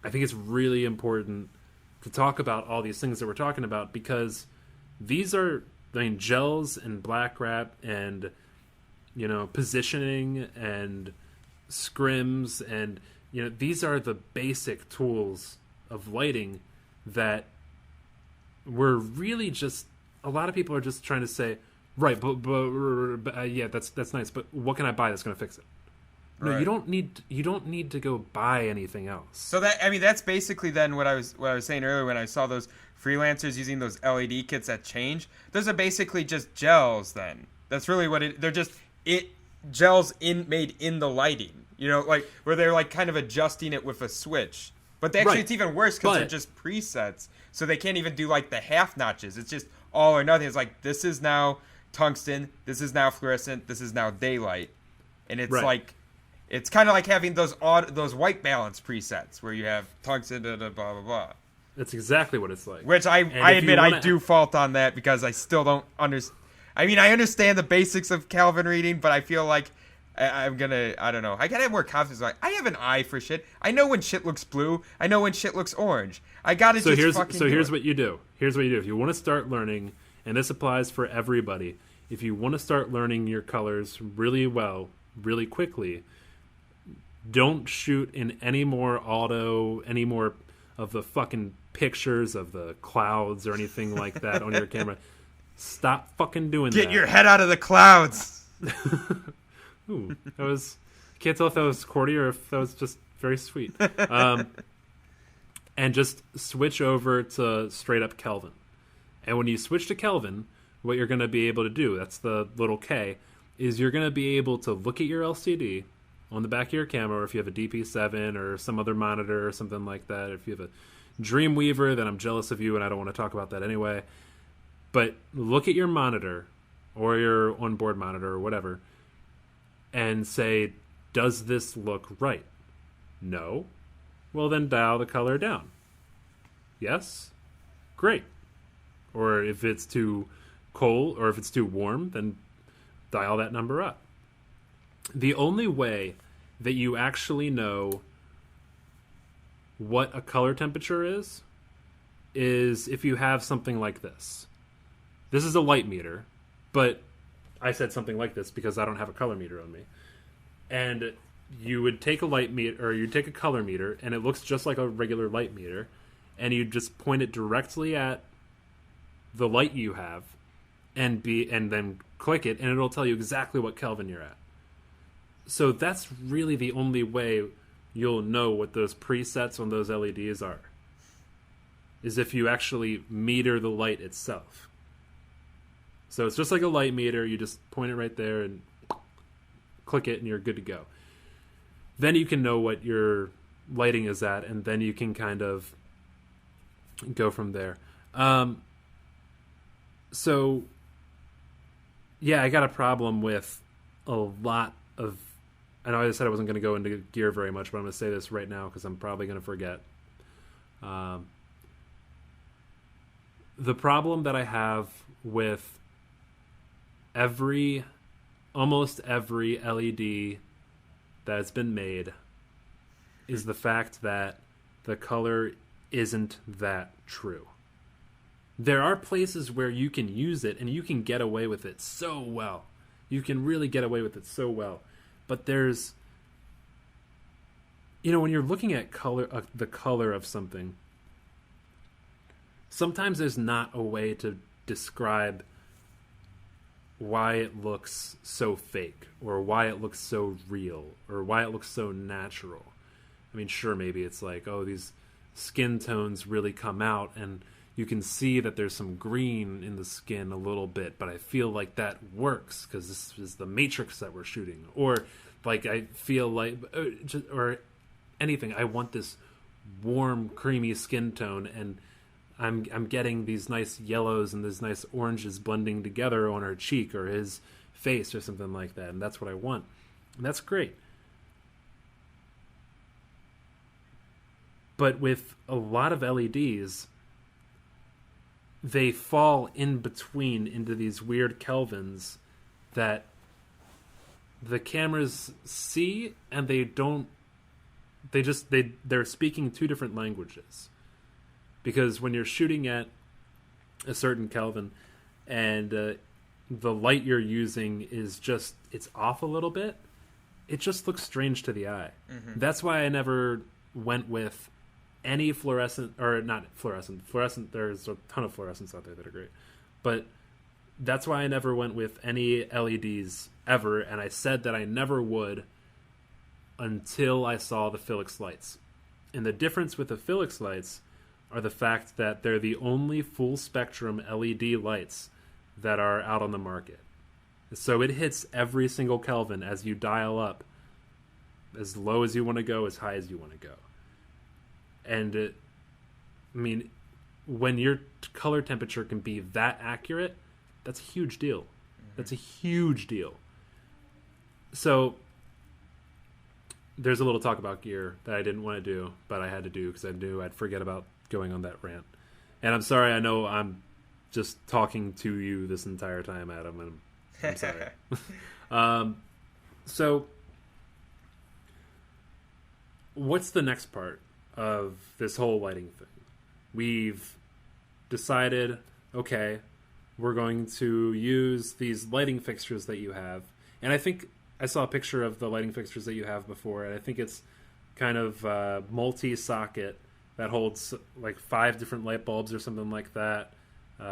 I think it's really important to talk about all these things that we're talking about, because these are, I mean, gels and black wrap and, you know, positioning and scrims, and, you know, these are the basic tools of lighting that we're really just, a lot of people are just trying to say, right, but yeah, that's nice, but what can I buy that's going to fix it? No, right. You don't need to go buy anything else.
So that, I mean, that's basically then what I was saying earlier when I saw those freelancers using those LED kits that change. Those are basically just gels then. That's really what they're just gels made in the lighting. You know, like where they're like kind of adjusting it with a switch. But actually it's even worse because they're just presets. So they can't even do like the half notches. It's just all or nothing. It's like, this is now tungsten, this is now fluorescent, this is now daylight. And it's like, it's kind of like having those white balance presets where you have tungsten, blah, blah, blah.
That's exactly what it's like.
Which I admit I do fault on that, because I still don't understand. I mean, I understand the basics of Kelvin reading, but I feel like I don't know. I gotta have more confidence. Like, I have an eye for shit. I know when shit looks blue. I know when shit looks orange. I gotta here's
what you do. Here's what you do. If you want to start learning, and this applies for everybody, if you want to start learning your colors really well, really quickly, don't shoot in any more of the fucking pictures of the clouds or anything like that on your camera. Stop fucking doing that.
Get your head out of the clouds.
Ooh, that was, can't tell if that was corny or if that was just very sweet. And just switch over to straight up Kelvin. And when you switch to Kelvin, what you're going to be able to do, that's the little K, is you're going to be able to look at your LCD on the back of your camera, or if you have a DP7 or some other monitor or something like that. If you have a Dreamweaver, then I'm jealous of you and I don't want to talk about that anyway. But look at your monitor or your onboard monitor or whatever and say, does this look right? No? Well, then dial the color down. Yes? Great. Or if it's too cold or if it's too warm, then dial that number up. The only way that you actually know what a color temperature is if you have something like this. This is a light meter, but I said something like this because I don't have a color meter on me. And you would take a light meter, or you'd take a color meter, and it looks just like a regular light meter, and you just point it directly at the light you have, and then click it, and it'll tell you exactly what Kelvin you're at. So that's really the only way you'll know what those presets on those LEDs are, is if you actually meter the light itself. So it's just like a light meter. You just point it right there and click it, and you're good to go. Then you can know what your lighting is at, and then you can kind of go from there. So, yeah, I got a problem with a lot of... I know I said I wasn't going to go into gear very much, but I'm going to say this right now because I'm probably going to forget. The problem that I have with almost every LED that's been made is the fact that the color isn't that true. There are places where you can use it and you can get away with it so well. You can really get away with it so well. But there's, when you're looking at the color of something, sometimes there's not a way to describe why it looks so fake, or why it looks so real, or why it looks so natural. I mean, sure, maybe it's like, oh, these skin tones really come out, and you can see that there's some green in the skin a little bit, but I feel like that works because this is the matrix that we're shooting. Or, like, I feel like, or anything, I want this warm, creamy skin tone, and I'm getting these nice yellows and these nice oranges blending together on her cheek or his face or something like that, and that's what I want. And that's great. But with a lot of LEDs, they fall in between into these weird kelvins that the cameras see, and they're speaking two different languages. Because when you're shooting at a certain Kelvin and the light you're using is just, it's off a little bit, it just looks strange to the eye. Mm-hmm. That's why I never went with any fluorescent, or not fluorescent. Fluorescent, there's a ton of fluorescents out there that are great. But that's why I never went with any LEDs ever, and I said that I never would until I saw the Philips lights. And the difference with the Philips lights are the fact that they're the only full spectrum LED lights that are out on the market. So it hits every single Kelvin as you dial up, as low as you want to go, as high as you want to go. And when your color temperature can be that accurate, that's a huge deal. Mm-hmm. That's a huge deal. So there's a little talk about gear that I didn't want to do, but I had to do because I knew I'd forget about going on that rant. And I'm sorry, I know I'm just talking to you this entire time, Adam, and I'm sorry. So what's the next part of this whole lighting thing? We've decided, okay, we're going to use these lighting fixtures that you have. And I think I saw a picture of the lighting fixtures that you have before, and I think it's kind of multi-socket that holds like 5 different light bulbs or something like that,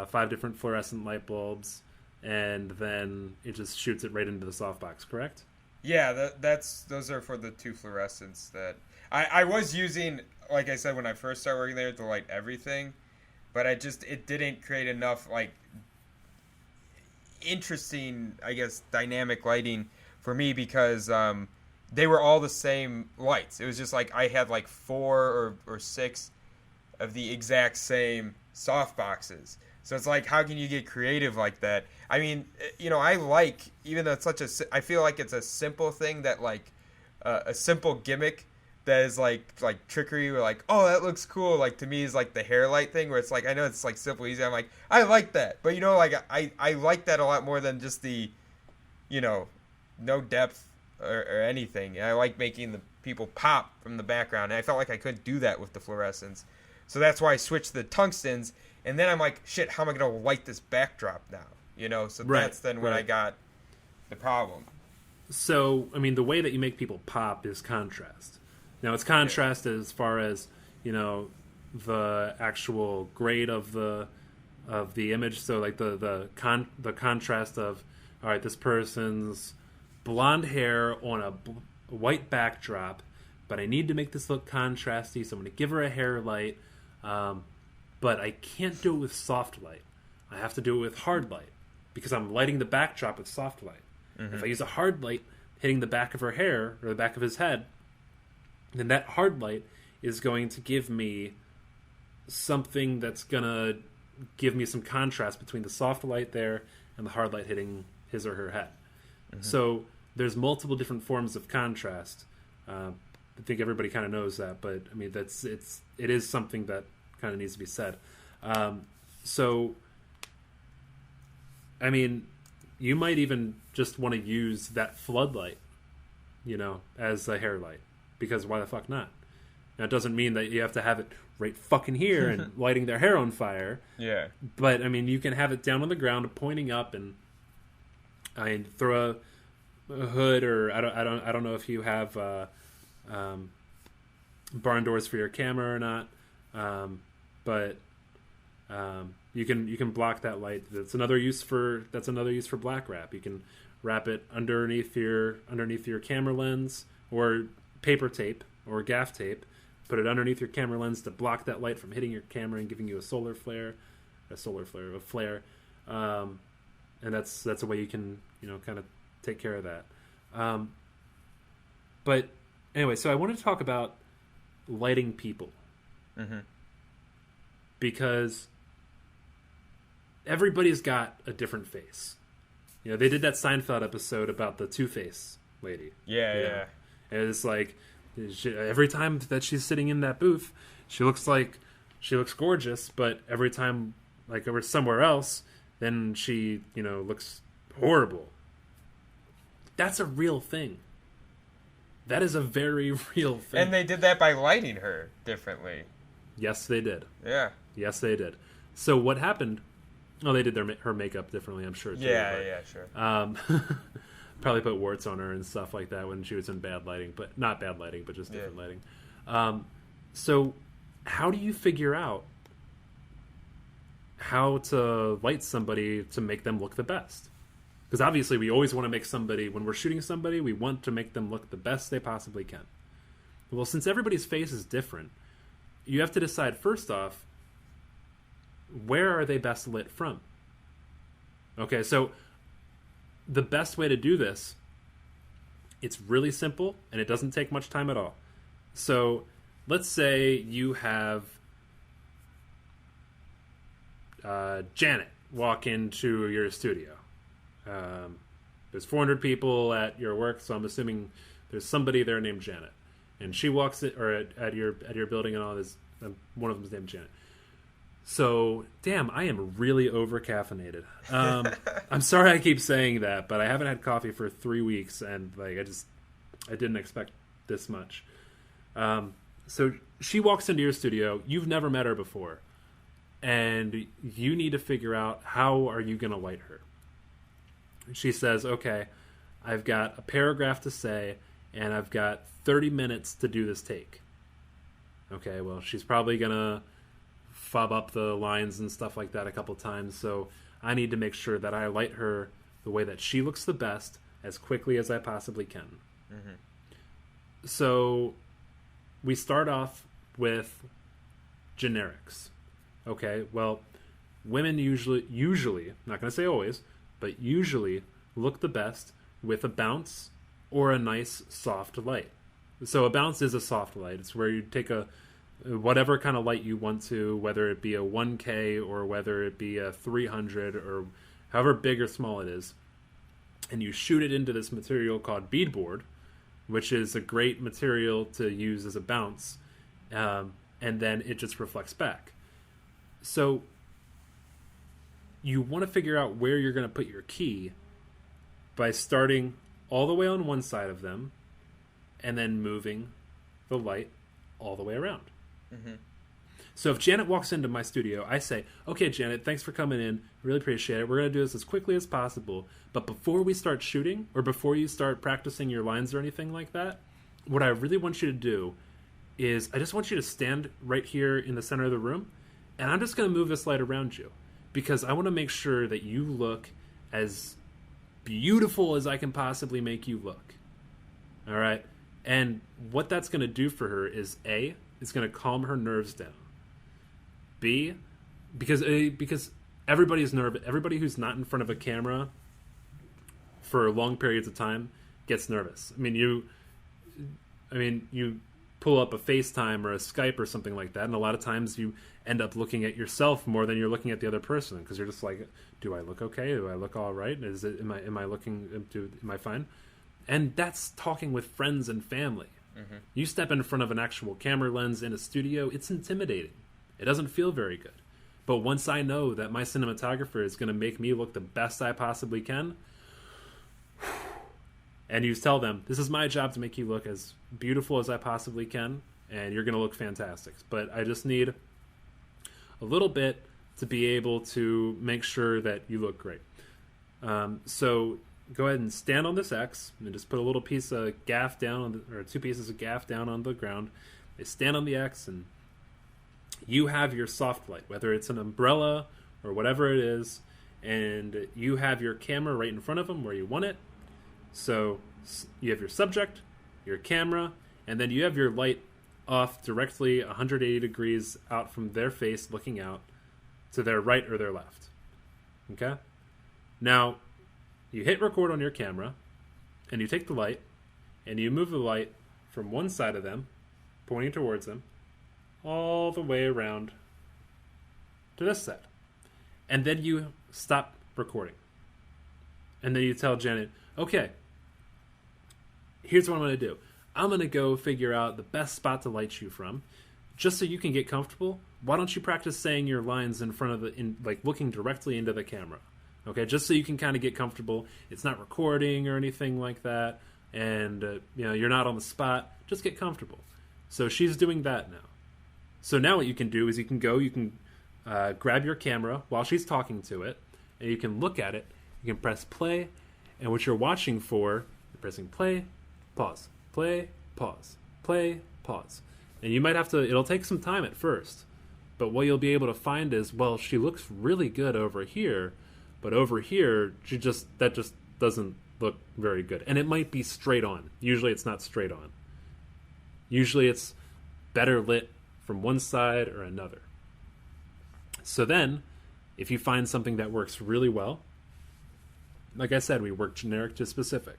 5 different fluorescent light bulbs, and then it just shoots it right into the softbox, correct?
Yeah, those are for the 2 fluorescents that I was using, like I said, when I first started working there, to light everything, but it didn't create enough like interesting, I guess, dynamic lighting for me because they were all the same lights. It was just like I had like 4 or 6 of the exact same soft boxes. So it's like, how can you get creative like that? I mean, I like, even though it's I feel like it's a simple thing that like a simple gimmick that is like trickery, or like, oh, that looks cool. Like to me is like the hair light thing where it's like, I know it's like simple, easy. I'm like, I like that. But like I like that a lot more than just the, no depth or anything. And I like making the people pop from the background. And I felt like I couldn't do that with the fluorescents. So that's why I switched to the tungstens. And then I'm like, shit, how am I going to light this backdrop now? You know, so that's then when I got the problem.
So, I mean, the way that you make people pop is contrast. Now, it's contrast as far as, you know, the actual grade of the image. So, like the contrast of, all right, this person's blonde hair on a white backdrop, but I need to make this look contrasty, so I'm going to give her a hair light. But I can't do it with soft light. I have to do it with hard light because I'm lighting the backdrop with soft light. Mm-hmm. If I use a hard light hitting the back of her hair or the back of his head, then that hard light is going to give me something that's going to give me some contrast between the soft light there and the hard light hitting his or her head. Mm-hmm. So there's multiple different forms of contrast. I think everybody kind of knows that, but I mean, it is something that kind of needs to be said. So, I mean, you might even just want to use that floodlight, you know, as a hair light, because why the fuck not? Now, it doesn't mean that you have to have it right fucking here and lighting their hair on fire. Yeah. But, I mean, you can have it down on the ground, pointing up, and throw a hood, or I don't know if you have barn doors for your camera or not. But you can block that light. That's another use for black wrap. You can wrap it underneath your camera lens, or paper tape or gaff tape. Put it underneath your camera lens to block that light from hitting your camera and giving you a flare. And that's a way you can, you know, kind of take care of that. But anyway, so I wanted to talk about lighting people. Mm-hmm. Because everybody's got a different face. You know, they did that Seinfeld episode about the Two-Face lady. Yeah. And it's like, every time that she's sitting in that booth, she looks gorgeous, but every time, like, over somewhere else, then she, you know, looks horrible. That's a real thing. That is a very real thing.
And they did that by lighting her differently.
Yes, they did.
Yeah.
Yes, they did. So what happened? Oh, they did her makeup differently, I'm sure. Too,
yeah, sure.
Probably put warts on her and stuff like that when she was in bad lighting, but not bad lighting, but just different lighting. So how do you figure out how to light somebody to make them look the best? Because obviously we always want to make somebody, when we're shooting somebody, we want to make them look the best they possibly can. Well, since everybody's face is different, you have to decide, first off, where are they best lit from? Okay, so the best way to do this, it's really simple, and it doesn't take much time at all. So let's say you have Janet walk into your studio. There's 400 people at your work, so I'm assuming there's somebody there named Janet. And she walks it, or at your building and all this. One of them is named Janet. So, damn, I am really over caffeinated. I'm sorry I keep saying that, but I haven't had coffee for 3 weeks, and like I didn't expect this much. So she walks into your studio. You've never met her before, and you need to figure out how are you going to light her. She says, "Okay, I've got a paragraph to say, and I've got 30 minutes to do this take." Okay, well, she's probably going to fob up the lines and stuff like that a couple times, so I need to make sure that I light her the way that she looks the best as quickly as I possibly can. Mm-hmm. So we start off with generics. Okay, well, women usually, not going to say always, but usually look the best with a bounce or a nice soft light. So a bounce is a soft light. It's where you take whatever kind of light you want to, whether it be a 1K or whether it be a 300 or however big or small it is, and you shoot it into this material called beadboard, which is a great material to use as a bounce, and then it just reflects back. So you want to figure out where you're going to put your key by starting all the way on one side of them, and then moving the light all the way around.
Mm-hmm.
So if Janet walks into my studio, I say, okay, Janet, thanks for coming in. Really appreciate it. We're going to do this as quickly as possible. But before we start shooting, or before you start practicing your lines or anything like that, what I really want you to do is I just want you to stand right here in the center of the room, and I'm just going to move this light around you because I want to make sure that you look as beautiful as I can possibly make you look. All right? And what that's going to do for her is A, it's going to calm her nerves down. B, because everybody's nervous. Everybody who's not in front of a camera for long periods of time gets nervous. I mean, you pull up a FaceTime or a Skype or something like that, and a lot of times you end up looking at yourself more than you're looking at the other person because you're just like, do I look okay? Do I look all right? Am I fine? And that's talking with friends and family. Mm-hmm. You step in front of an actual camera lens in a studio, it's intimidating. It doesn't feel very good. But once I know that my cinematographer is going to make me look the best I possibly can, and you tell them, this is my job to make you look as beautiful as I possibly can, and you're going to look fantastic. But I just need a little bit to be able to make sure that you look great. So go ahead and stand on this X, and just put a little piece of gaff down, or 2 pieces of gaff down on the ground. They stand on the X, and you have your soft light, whether it's an umbrella or whatever it is, and you have your camera right in front of them where you want it. So you have your subject, your camera, and then you have your light off directly 180 degrees out from their face, looking out to their right or their left. Okay? Now, you hit record on your camera, and you take the light, and you move the light from one side of them, pointing towards them, all the way around to this side. And then you stop recording. And then you tell Janet, okay, here's what I'm going to do. I'm going to go figure out the best spot to light you from. Just so you can get comfortable, why don't you practice saying your lines in front of like looking directly into the camera. Okay, just so you can kind of get comfortable. It's not recording or anything like that. And, you're not on the spot. Just get comfortable. So she's doing that now. So now what you can do is you can grab your camera while she's talking to it, and you can look at it. You can press play, and what you're watching for, you're pressing play, pause, play, pause, play, pause. And you might have to, it'll take some time at first, but what you'll be able to find is, well, she looks really good over here, but over here, that just doesn't look very good. And it might be straight on. Usually it's not straight on. Usually it's better lit from one side or another. So then, if you find something that works really well, like I said, we work generic to specific.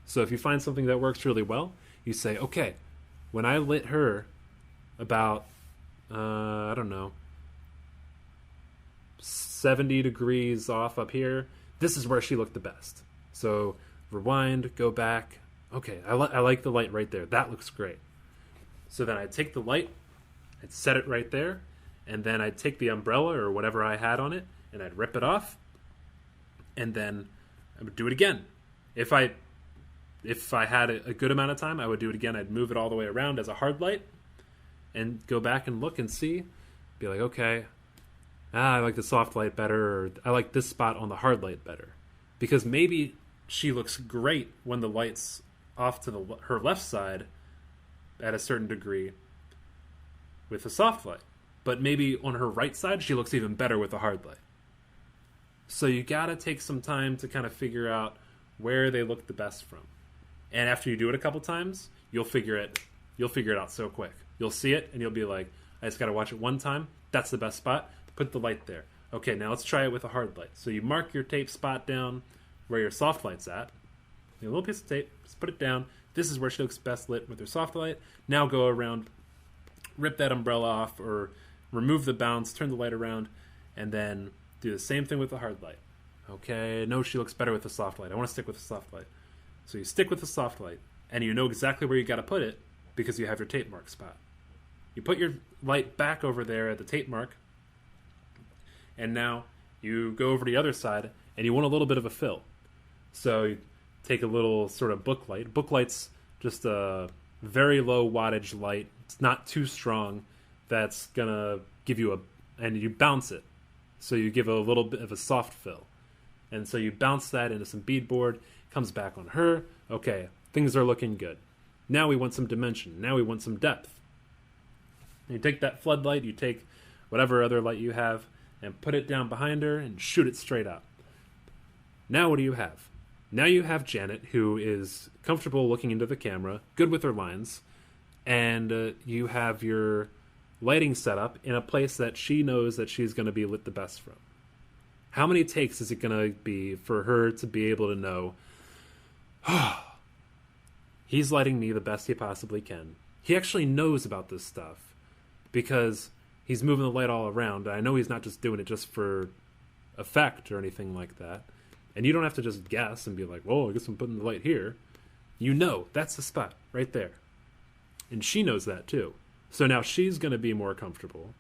So if you find something that works really well, you say, okay, when I lit her about, 70 degrees off up here, this is where she looked the best. So rewind, go back. Okay, I like the light right there. That looks great. So then I'd take the light, I'd set it right there, and then I'd take the umbrella or whatever I had on it, and I'd rip it off, and then I would do it again. If I had a good amount of time, I would do it again. I'd move it all the way around as a hard light, and go back and look and see. Be like, okay, I like the soft light better, or I like this spot on the hard light better. Because maybe she looks great when the light's off to her left side at a certain degree with a soft light. But maybe on her right side, she looks even better with a hard light. So you gotta take some time to kind of figure out where they look the best from. And after you do it a couple times, you'll figure it out so quick. You'll see it and you'll be like, I just gotta watch it one time. That's the best spot. Put the light there. Okay, now let's try it with a hard light. So you mark your tape spot down where your soft light's at. A little piece of tape, just put it down. This is where she looks best lit with her soft light. Now go around, rip that umbrella off, or remove the bounce, turn the light around, and then do the same thing with the hard light. Okay, no, she looks better with the soft light. I want to stick with the soft light. So you stick with the soft light, and you know exactly where you got to put it because you have your tape mark spot. You put your light back over there at the tape mark, and now you go over to the other side, and you want a little bit of a fill. So take a little sort of book light. Book light's just a very low wattage light. It's not too strong. That's gonna give you and you bounce it. So you give it a little bit of a soft fill. And so you bounce that into some beadboard, comes back on her. Okay, things are looking good. Now we want some dimension. Now we want some depth. You take that floodlight, you take whatever other light you have, and put it down behind her and shoot it straight up. Now what do you have? Now you have Janet, who is comfortable looking into the camera, good with her lines, and you have your lighting set up in a place that she knows that she's going to be lit the best from. How many takes is it going to be for her to be able to know, he's lighting me the best he possibly can. He actually knows about this stuff because he's moving the light all around. I know he's not just doing it just for effect or anything like that. And you don't have to just guess and be like, well, I guess I'm putting the light here. You know, that's the spot right there. And she knows that too. So now she's going to be more comfortable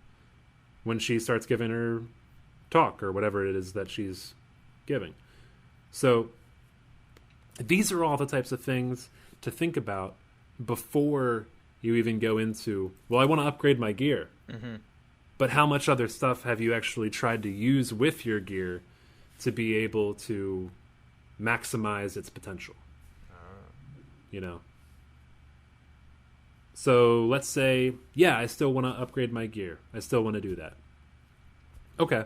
when she starts giving her talk or whatever it is that she's giving. So these are all the types of things to think about before you even go into, well, I want to upgrade my gear. Mm-hmm. But how much other stuff have you actually tried to use with your gear to be able to maximize its potential? You know? So let's say, yeah, I still want to upgrade my gear. I still want to do that. Okay.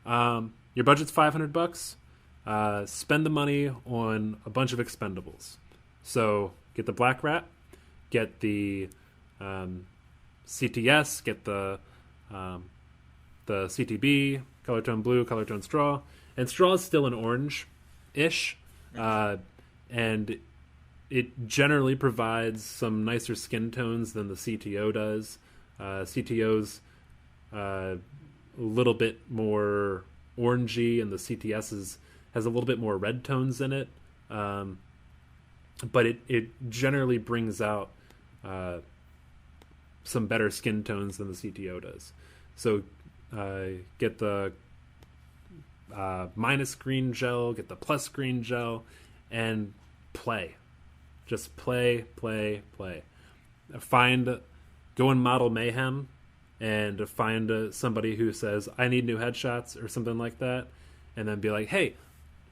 Your budget's $500. Spend the money on a bunch of expendables. So get the Black Rat, get the CTS, get the CTB, color tone blue, color tone straw. And straw is still an orange-ish. And it generally provides some nicer skin tones than the CTO does. CTO's a little bit more orangey, and the CTS has a little bit more red tones in it. But it generally brings out some better skin tones than the CTO does. So get the minus green gel, get the plus green gel, and play. Just play. Go in Model Mayhem and find somebody who says, I need new headshots or something like that, and then be like, hey,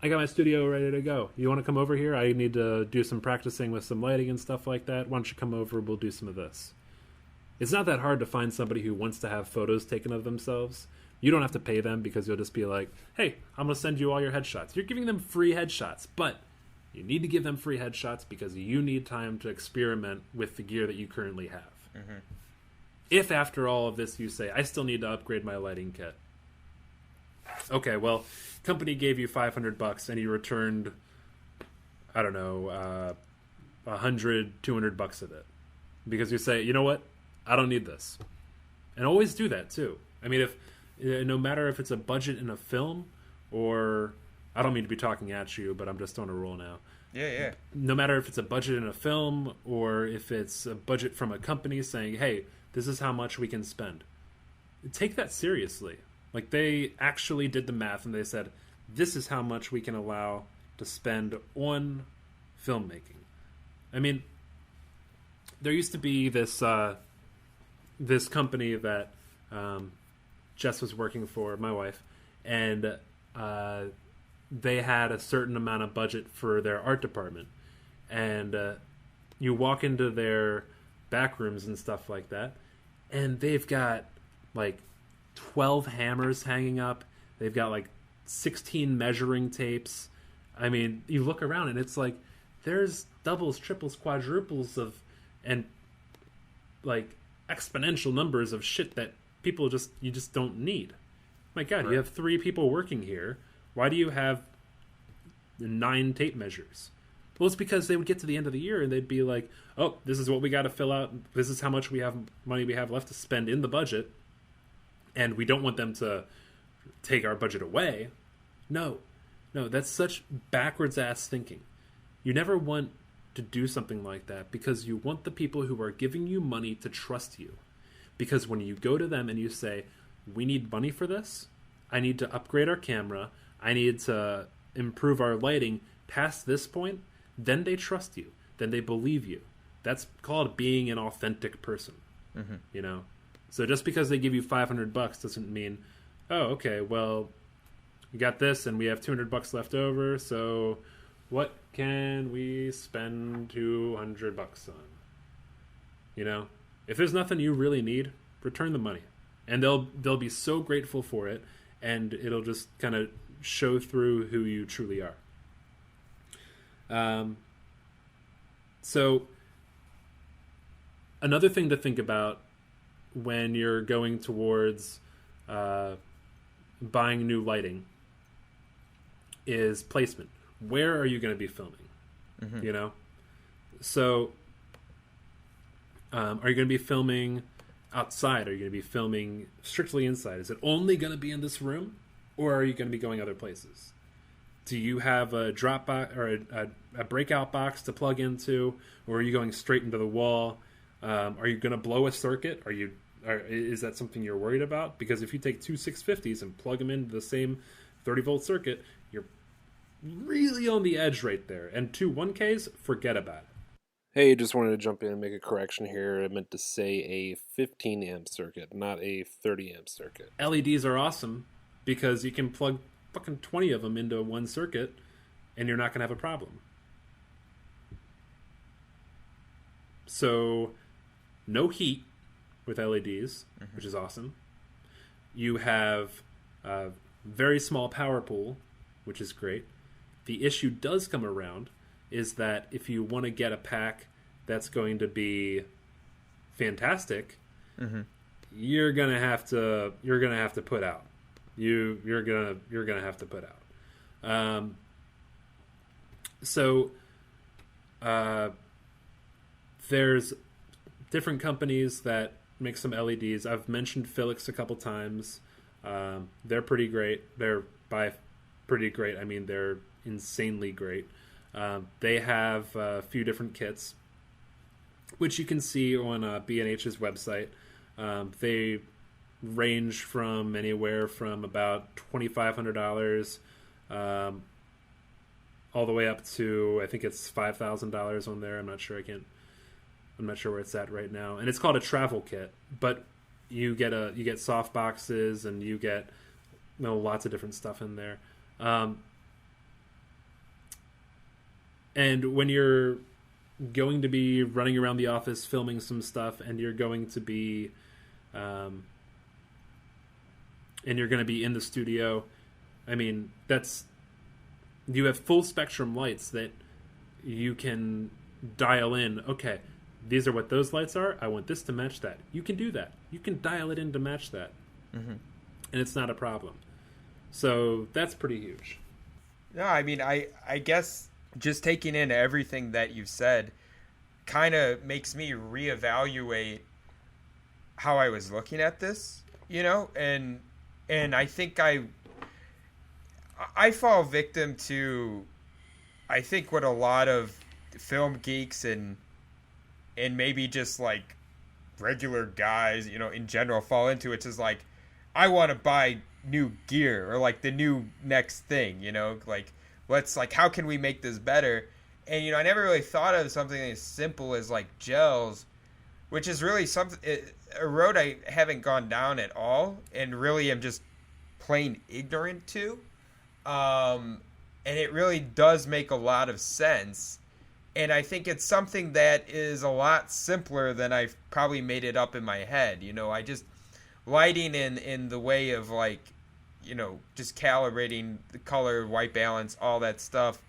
I got my studio ready to go. You want to come over here? I need to do some practicing with some lighting and stuff like that. Why don't you come over? We'll do some of this. It's not that hard to find somebody who wants to have photos taken of themselves. You don't have to pay them because you'll just be like, hey, I'm going to send you all your headshots. You're giving them free headshots, but you need to give them free headshots because you need time to experiment with the gear that you currently have. Mm-hmm. If after all of this you say, I still need to upgrade my lighting kit. Okay, well, company gave you $500 and you returned, I don't know, $100, $200 of it. Because you say, you know what? I don't need this. And always do that too. I mean, no matter if it's a budget in a film or, I don't mean to be talking at you, but I'm just on a roll now.
Yeah.
No matter if it's a budget in a film or if it's a budget from a company saying, hey, this is how much we can spend. Take that seriously. Like, they actually did the math and they said, this is how much we can allow to spend on filmmaking. I mean, there used to be this company that Jess was working for, my wife, and they had a certain amount of budget for their art department. And you walk into their back rooms and stuff like that, and they've got like 12 hammers hanging up. They've got like 16 measuring tapes. I mean, you look around and it's like there's doubles, triples, quadruples of, and like exponential numbers of shit that you just don't need. My God, right. You have 3 people working here. Why do you have 9 tape measures? Well, it's because they would get to the end of the year and they'd be like, oh, this is what we got to fill out. This is how much money we have left to spend in the budget. And we don't want them to take our budget away. No, that's such backwards ass thinking. You never want to do something like that because you want the people who are giving you money to trust you. Because when you go to them and you say, we need money for this, I need to upgrade our camera, I need to improve our lighting past this point, then they trust you. Then they believe you. That's called being an authentic person. You know? So just because they give you $500 doesn't mean, oh, okay, well, we got this and we have $200 left over, so what can we spend $200 on? You know? If there's nothing you really need, return the money. And they'll be so grateful for it, and it'll just kind of show through who you truly are. So another thing to think about when you're going towards buying new lighting is placement. Where are you going to be filming? You know? So are you going to be filming outside? Are you going to be filming strictly inside? Is it only going to be in this room, or are you going to be going other places? Do you have a drop box or a breakout box to plug into, or are you going straight into the wall? Are you going to blow a circuit? Is that something you're worried about? Because if you take two 650s and plug them into the same 30-volt circuit, you're really on the edge right there. And two 1Ks, forget about it.
Hey, just wanted to jump in and make a correction here. I meant to say a 15 amp circuit, not a 30 amp circuit.
LEDs are awesome because you can plug fucking 20 of them into one circuit and you're not going to have a problem. So, no heat with LEDs, which is awesome. You have a very small power pool, which is great. The issue does come around is that if you want to get a pack that's going to be fantastic, you're gonna have to put out. You're gonna have to put out. So there's different companies that make some LEDs. I've mentioned Philips a couple times. They're pretty great. They're by pretty great, I mean they're insanely great. They have a few different kits, which you can see on B&H's website. They range from anywhere from about $2,500 all the way up to, I think it's $5,000 on there. I'm not sure where it's at right now. And it's called a travel kit, but you get soft boxes and you get lots of different stuff in there. And when you're going to be running around the office filming some stuff, and you're going to be, in the studio, I mean, you have full spectrum lights that you can dial in. Okay, these are what those lights are. I want this to match that. You can do that. You can dial it in to match that, and it's not a problem. So that's pretty huge.
No, I mean, I guess just taking in everything that you've said kind of makes me reevaluate how I was looking at this, and I think I fall victim to, I think, what a lot of film geeks and maybe just like regular guys, in general fall into, which is like, I want to buy new gear or like the new next thing, like, let's like, how can we make this better? And, I never really thought of something as simple as like gels, which is really a road I haven't gone down at all and really am just plain ignorant to. And it really does make a lot of sense. And I think it's something that is a lot simpler than I've probably made it up in my head. I just, lighting in the way of like, just calibrating the color, white balance, all that stuff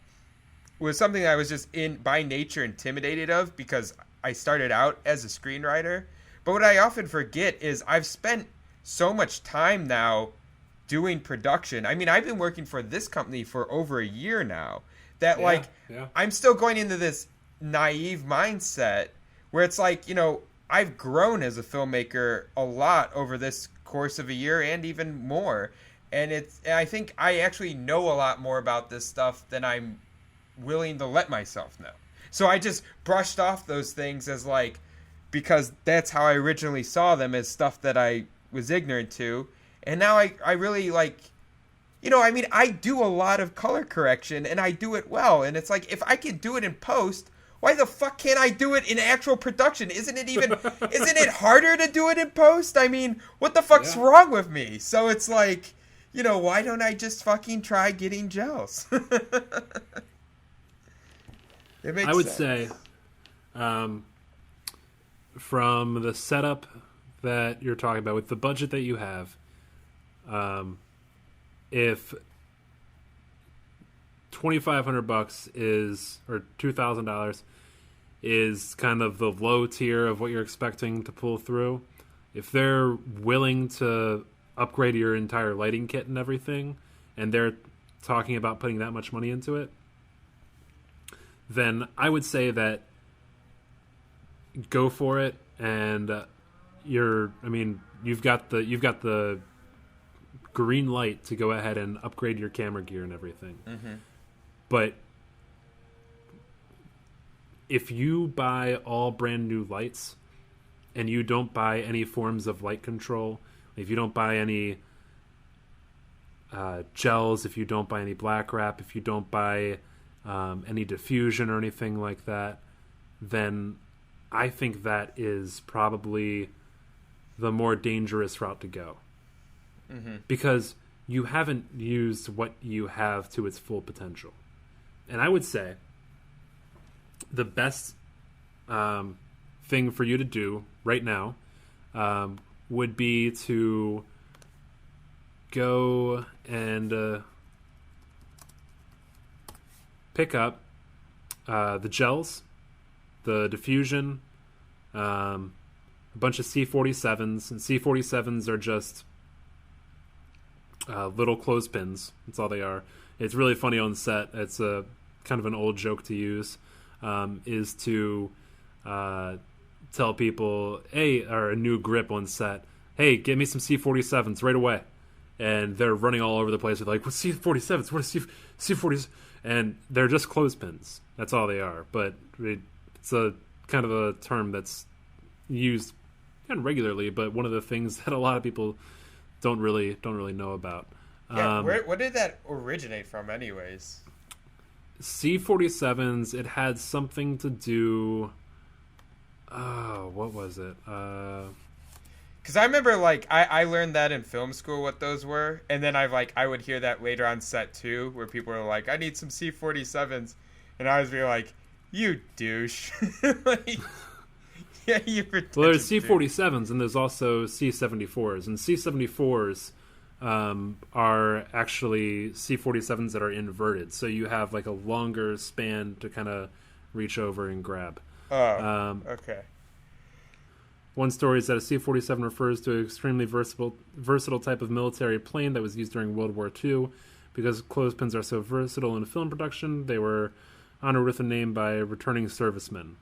was something I was just by nature intimidated of because I started out as a screenwriter. But what I often forget is I've spent so much time now doing production. I mean, I've been working for this company for over a year now that I'm still going into this naive mindset where it's like, I've grown as a filmmaker a lot over this course of a year and even more. And I think I actually know a lot more about this stuff than I'm willing to let myself know. So I just brushed off those things as like, because that's how I originally saw them, as stuff that I was ignorant to. And now I really like I mean, I do a lot of color correction and I do it well. And it's like, if I can do it in post, why the fuck can't I do it in actual production? Isn't it harder to do it in post? I mean, what the fuck's wrong with me? So it's like, why don't I just fucking try getting gels? It makes
I would
sense.
say, from the setup that you're talking about, with the budget that you have, if $2,500 is, or $2,000 is kind of the low tier of what you're expecting to pull through, if they're willing to upgrade your entire lighting kit and everything, and they're talking about putting that much money into it, then I would say that go for it. And you've got the green light to go ahead and upgrade your camera gear and everything.
Mm-hmm.
But if you buy all brand new lights and you don't buy any forms of light control, if you don't buy any gels, if you don't buy any black wrap, if you don't buy any diffusion or anything like that, then I think that is probably the more dangerous route to go.
Mm-hmm.
Because you haven't used what you have to its full potential. And I would say the best thing for you to do right now would be to go and pick up the gels, the diffusion, a bunch of C47s. And C47s are just little clothespins. That's all they are. It's really funny on set. It's a kind of an old joke to use, is to tell people, hey, or a new grip on set, hey, get me some C47s right away. And they're running all over the place. They're like, what's C47s? What is C40s? And they're just clothespins. That's all they are. But it's a kind of a term that's used kind of regularly, but one of the things that a lot of people don't really know about.
Yeah, where did that originate from, anyways?
C47s. It had something to do. What was it?
Because I remember, like, I learned that in film school what those were, and then I would hear that later on set too, where people were like, "I need some C47s," and I was be like, "You douche!" Like, yeah, you.
Well, there's C47s, and there's also C74s, and C74s are actually C47s that are inverted, so you have like a longer span to kind of reach over and grab.
Oh, okay.
One story is that a C-47 refers to an extremely versatile type of military plane that was used during World War II. Because clothespins are so versatile in film production, they were honored with a name by returning servicemen.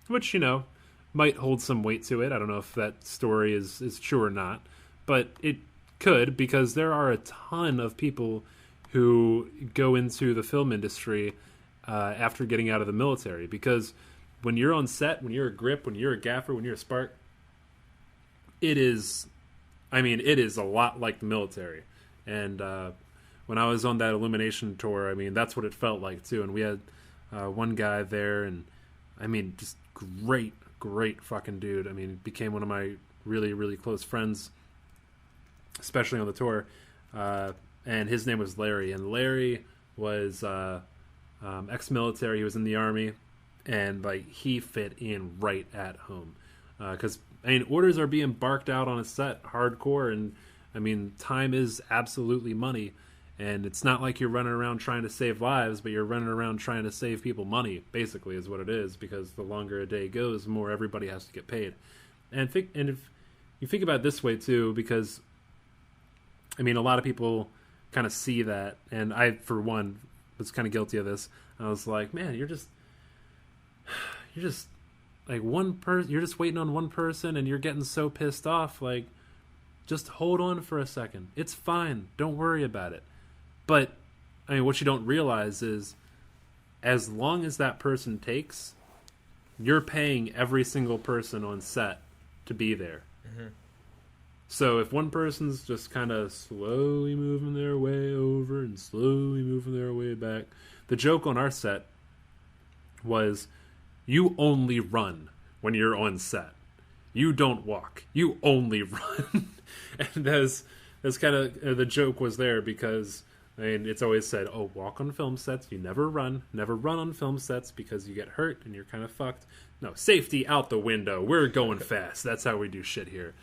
Which, might hold some weight to it. I don't know if that story is true or not. But it could, because there are a ton of people who go into the film industry after getting out of the military. Because when you're on set, when you're a grip, when you're a gaffer, when you're a spark, it is a lot like the military. And when I was on that illumination tour, that's what it felt like too. And we had one guy there, and just great fucking dude. Became one of my really, really close friends, especially on the tour. And his name was Larry. And Larry was ex-military. He was in the Army. And he fit in right at home. Because orders are being barked out on a set hardcore, and time is absolutely money, and it's not like you're running around trying to save lives, but you're running around trying to save people money, basically, is what it is, because the longer a day goes, the more everybody has to get paid. And if you think about it this way too, because a lot of people kind of see that, and I, for one, was kind of guilty of this. I was like, man, you're just like one person, you're just waiting on one person, and you're getting so pissed off. Like, just hold on for a second. It's fine. Don't worry about it. But what you don't realize is, as long as that person takes, you're paying every single person on set to be there.
Mm-hmm.
So if one person's just kind of slowly moving their way over and slowly moving their way back, the joke on our set was you only run when you're on set. You don't walk. You only run. And that's kind of the joke was there because I mean it's always said, oh, walk on film sets. You never run on film sets because you get hurt and you're kind of fucked. No, safety out the window. We're going fast. That's how we do shit here.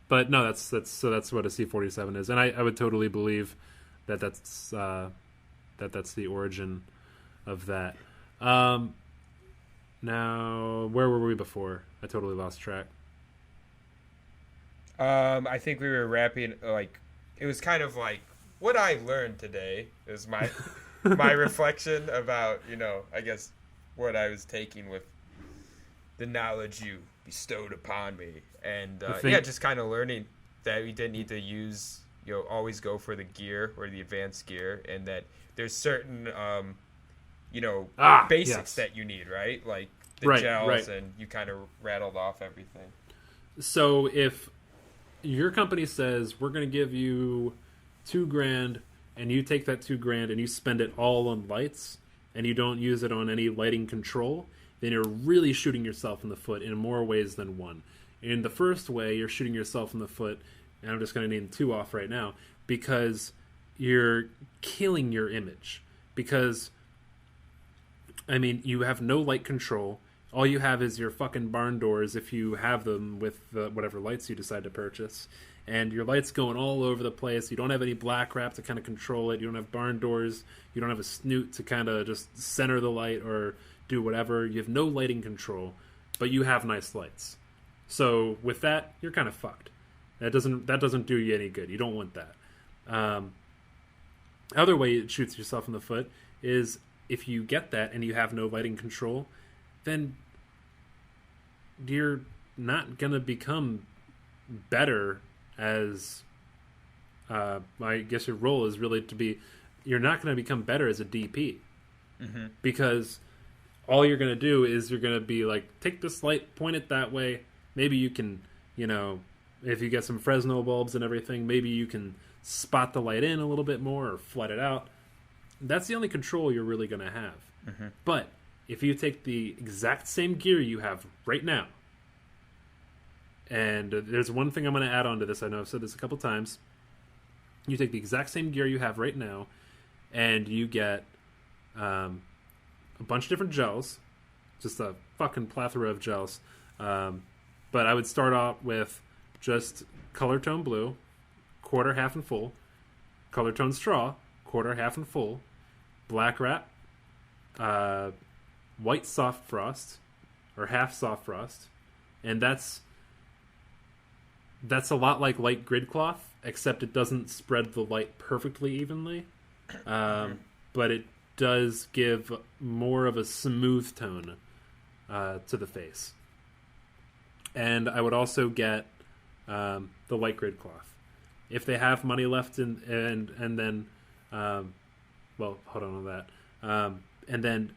But no, that's what a C-47 is, and I would totally believe that's the origin of that. Now, where were we before? I totally lost track.
I think we were wrapping like it was kind of like what I learned today is my my reflection about I guess what I was taking with the knowledge you bestowed upon me, and just kind of learning that we didn't need to use always go for the gear or the advanced gear, and that there's certain basics that you need, right? Like the gels, and you kind of rattled off everything.
So if your company says we're going to give you $2,000, and you take that $2,000 and you spend it all on lights, and you don't use it on any lighting control, then you're really shooting yourself in the foot in more ways than one. In the first way, you're shooting yourself in the foot, and I'm just going to name 2 off right now, because you're killing your image. Because, I mean, you have no light control. All you have is your fucking barn doors, if you have them with whatever lights you decide to purchase. And your light's going all over the place. You don't have any black wrap to kind of control it. You don't have barn doors. You don't have a snoot to kind of just center the light or do whatever. You have no lighting control, but you have nice lights. So with that, you're kind of fucked. That doesn't do you any good. You don't want that. Other way it shoots yourself in the foot is if you get that and you have no lighting control, then you're not gonna become better as I guess your role is really to be. You're not going to become better as a DP because all you're going to do is you're going to be like, take this light, point it that way. Maybe you can, if you get some Fresnel bulbs and everything, maybe you can spot the light in a little bit more or flood it out. That's the only control you're really going to have. But if you take the exact same gear you have right now, and there's one thing I'm going to add on to this. I know I've said this a couple times. You take the exact same gear you have right now, and you get a bunch of different gels, just a fucking plethora of gels. But I would start off with just color tone blue, quarter, half, and full. Color tone straw, quarter, half, and full. Black wrap, white soft frost, or half soft frost, and that's a lot like light grid cloth, except it doesn't spread the light perfectly evenly. But it does give more of a smooth tone to the face. And I would also get the light grid cloth. If they have money left, and then, well, hold on that. And then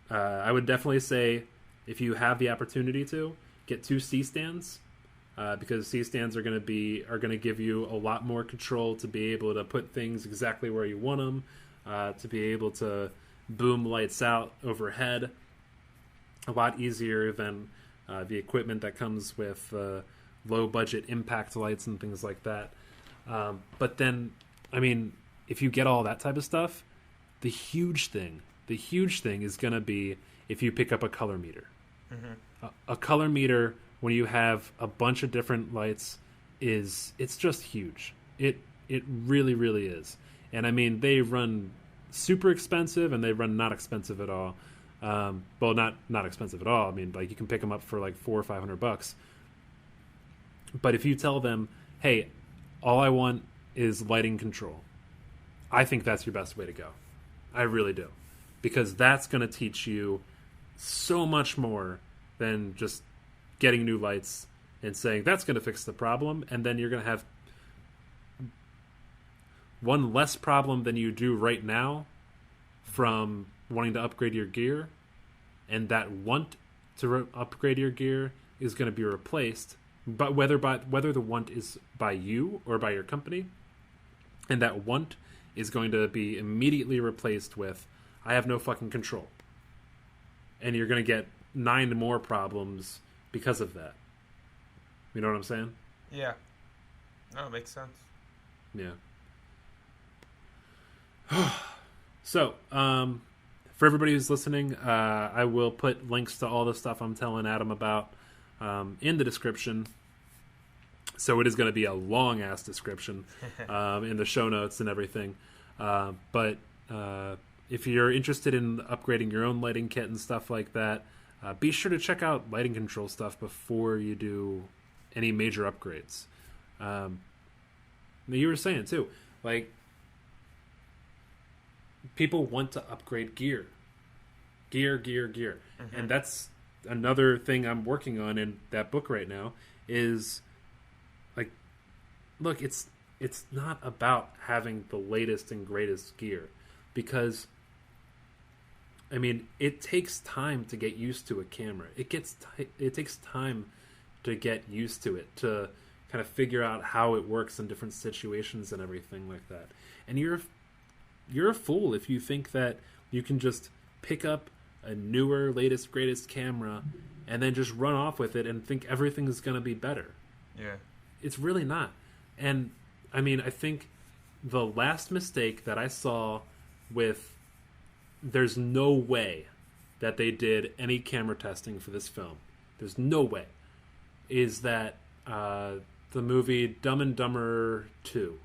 I would definitely say, if you have the opportunity to, get 2 C-stands. Because C-stands are going to give you a lot more control to be able to put things exactly where you want them, to be able to boom lights out overhead a lot easier than the equipment that comes with low budget impact lights and things like that. But then, I mean, if you get all that type of stuff, the huge thing is going to be if you pick up a color meter. A color meter, when you have a bunch of different lights, it's just huge. It really, really is. And I mean, they run super expensive and they run not expensive at all. Well, not expensive at all. I mean, like, you can pick them up for like $400 or $500. But if you tell them, hey, all I want is lighting control, I think that's your best way to go. I really do. Because that's going to teach you so much more than just getting new lights and saying that's going to fix the problem, and then you're going to have one less problem than you do right now from wanting to upgrade your gear, and that want to upgrade your gear is going to be replaced but whether the want is by you or by your company, and that want is going to be immediately replaced with I have no fucking control, and you're going to get 9 more problems because of that. You know what I'm saying?
Yeah. No, it makes sense.
Yeah. So, for everybody who's listening, I will put links to all the stuff I'm telling Adam about in the description. So it is going to be a long-ass description in the show notes and everything. But if you're interested in upgrading your own lighting kit and stuff like that, be sure to check out lighting control stuff before you do any major upgrades. You were saying, too, like, people want to upgrade gear. Mm-hmm. And that's another thing I'm working on in that book right now is, like, look, it's not about having the latest and greatest gear, because, I mean, it takes time to get used to a camera. It takes time to get used to it, to kind of figure out how it works in different situations and everything like that. And you're a fool if you think that you can just pick up a newer, latest, greatest camera and then just run off with it and think everything is going to be better.
Yeah.
It's really not. And, I mean, I think the last mistake that I saw with... There's no way that they did any camera testing for this film. There's no way. Is that the movie Dumb and Dumber 2.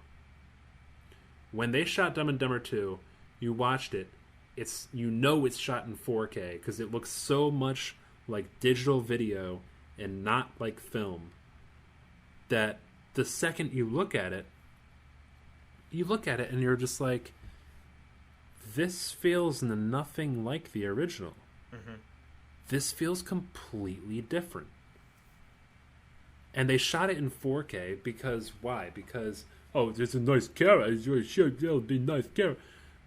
When they shot Dumb and Dumber 2, you watched it. It's shot in 4K because it looks so much like digital video and not like film that the second you look at it and you're just like, this feels nothing like the original. Mm-hmm. This feels completely different. And they shot it in 4K because why? Because, oh, there's a nice camera. It'll be nice camera.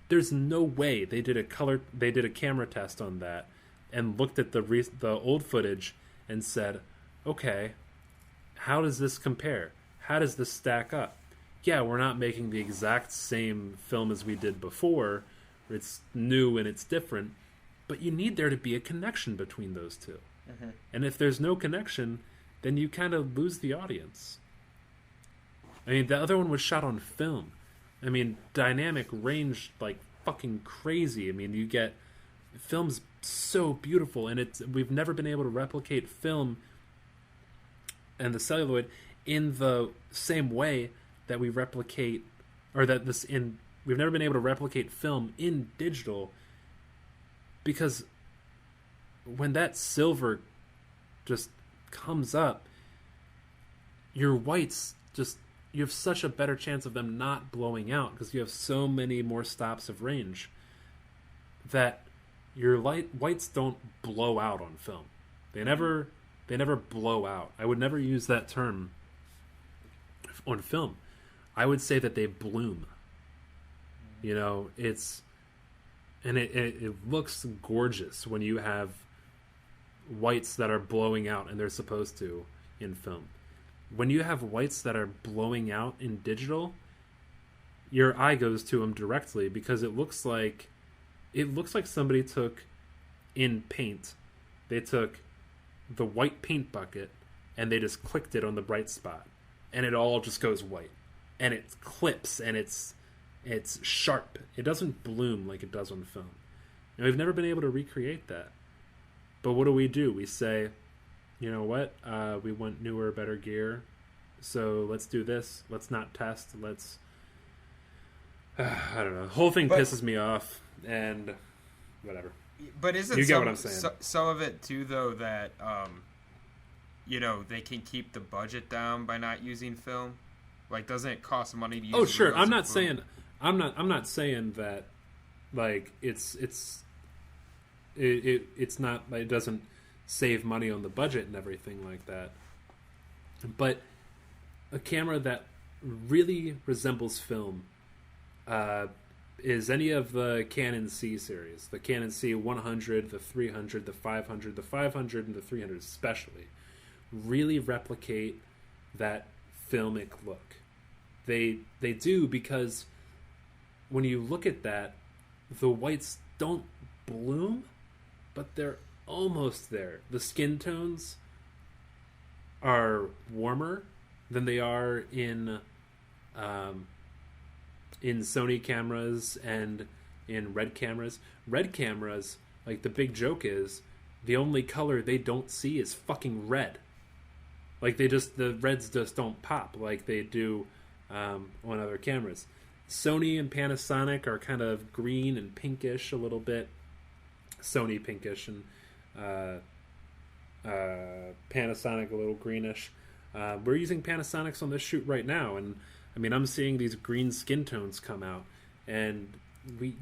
There's no way they did a camera test on that and looked at the old footage and said, okay, how does this compare? How does this stack up? Yeah, we're not making the exact same film as we did before. It's new and it's different, but you need there to be a connection between those two. Mm-hmm. And if there's no connection, then you kind of lose the audience. I mean, the other one was shot on film. I mean, dynamic range like fucking crazy. I mean, you get film's so beautiful, and we've never been able to replicate film and the celluloid in the same way that we replicate, or that this in. We've never been able to replicate film in digital, because when that silver just comes up, your whites just, you have such a better chance of them not blowing out because you have so many more stops of range that your whites don't blow out on film. They never blow out. I would never use that term on film. I would say that they bloom. You know, it looks gorgeous when you have whites that are blowing out, and they're supposed to in film. When you have whites that are blowing out in digital, your eye goes to them directly because it looks like somebody took in paint. They took the white paint bucket and they just clicked it on the bright spot, and it all just goes white, and it clips, and it's sharp. It doesn't bloom like it does on film. And we've never been able to recreate that. But what do? We say, you know what? We want newer, better gear. So let's do this. Let's not test. Let's... I don't know. The whole thing pisses me off. And whatever.
But isn't
you get what I'm saying?
Some of it, too, though, that, they can keep the budget down by not using film? Like, doesn't it cost money to use?
Oh, sure. I'm not saying that, like, it's not, like, it doesn't save money on the budget and everything like that. But a camera that really resembles film is any of the Canon C series. The Canon C 100, the 300, the 500, the 500, and the 300 especially. really replicate that filmic look. They do, because when you look at that, the whites don't bloom, but they're almost there. The skin tones are warmer than they are in Sony cameras and in red cameras. Red cameras, like, the big joke is the only color they don't see is fucking red. Like, the reds just don't pop like they do on other cameras. Sony and Panasonic are kind of green and pinkish a little bit. Sony pinkish and Panasonic a little greenish. We're using Panasonics on this shoot right now, and I mean, I'm seeing these green skin tones come out, and it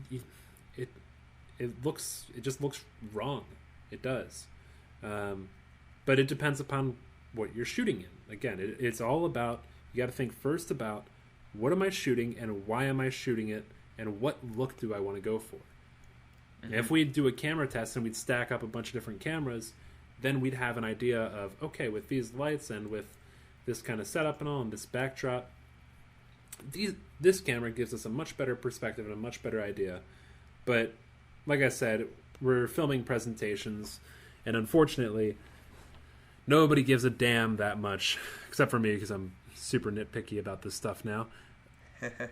just looks wrong. It does, but it depends upon what you're shooting in. Again, it's all about, you got to think first about, what am I shooting and why am I shooting it, and what look do I want to go for. Mm-hmm. If we do a camera test and we'd stack up a bunch of different cameras, then we'd have an idea of, okay, with these lights and with this kind of setup and all, and this backdrop, this camera gives us a much better perspective and a much better idea. But like I said, we're filming presentations, and unfortunately, nobody gives a damn that much, except for me, because I'm super nitpicky about this stuff now,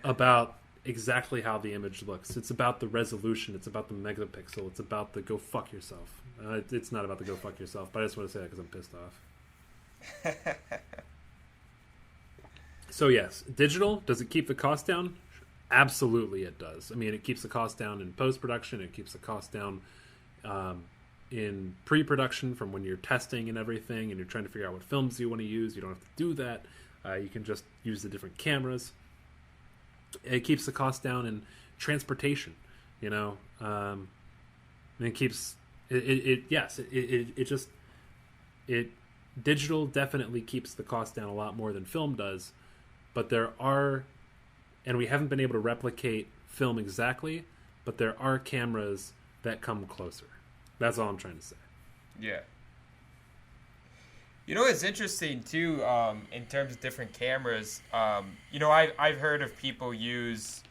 about exactly how the image looks. It's about the resolution. It's about the megapixel. It's about the go fuck yourself. It's not about the go fuck yourself, but I just want to say that because I'm pissed off. So yes, digital, does it keep the cost down? Absolutely it does. I mean, it keeps the cost down in post-production. It keeps the cost down in pre-production, from when you're testing and everything and you're trying to figure out what films you want to use. You don't have to do that. You can just use the different cameras. It keeps the cost down in transportation, you know. And it keeps digital definitely keeps the cost down a lot more than film does. But there are, and we haven't been able to replicate film exactly, but there are cameras that come closer. That's all I'm trying to say.
Yeah. You know what's interesting too, in terms of different cameras, I've heard of people use,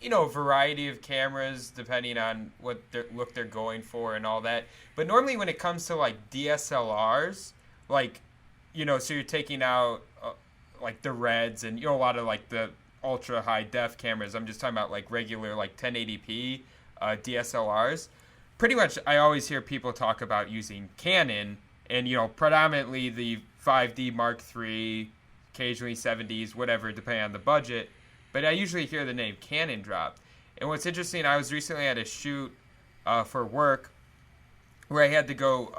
a variety of cameras depending on what look they're going for and all that. But normally when it comes to like DSLRs, like, so you're taking out like the reds and, a lot of like the ultra high def cameras. I'm just talking about like regular like 1080p DSLRs. Pretty much I always hear people talk about using Canon and, predominantly the 5D Mark III, occasionally 7Ds, whatever, depending on the budget. But I usually hear the name Canon dropped. And what's interesting, I was recently at a shoot for work where I had to go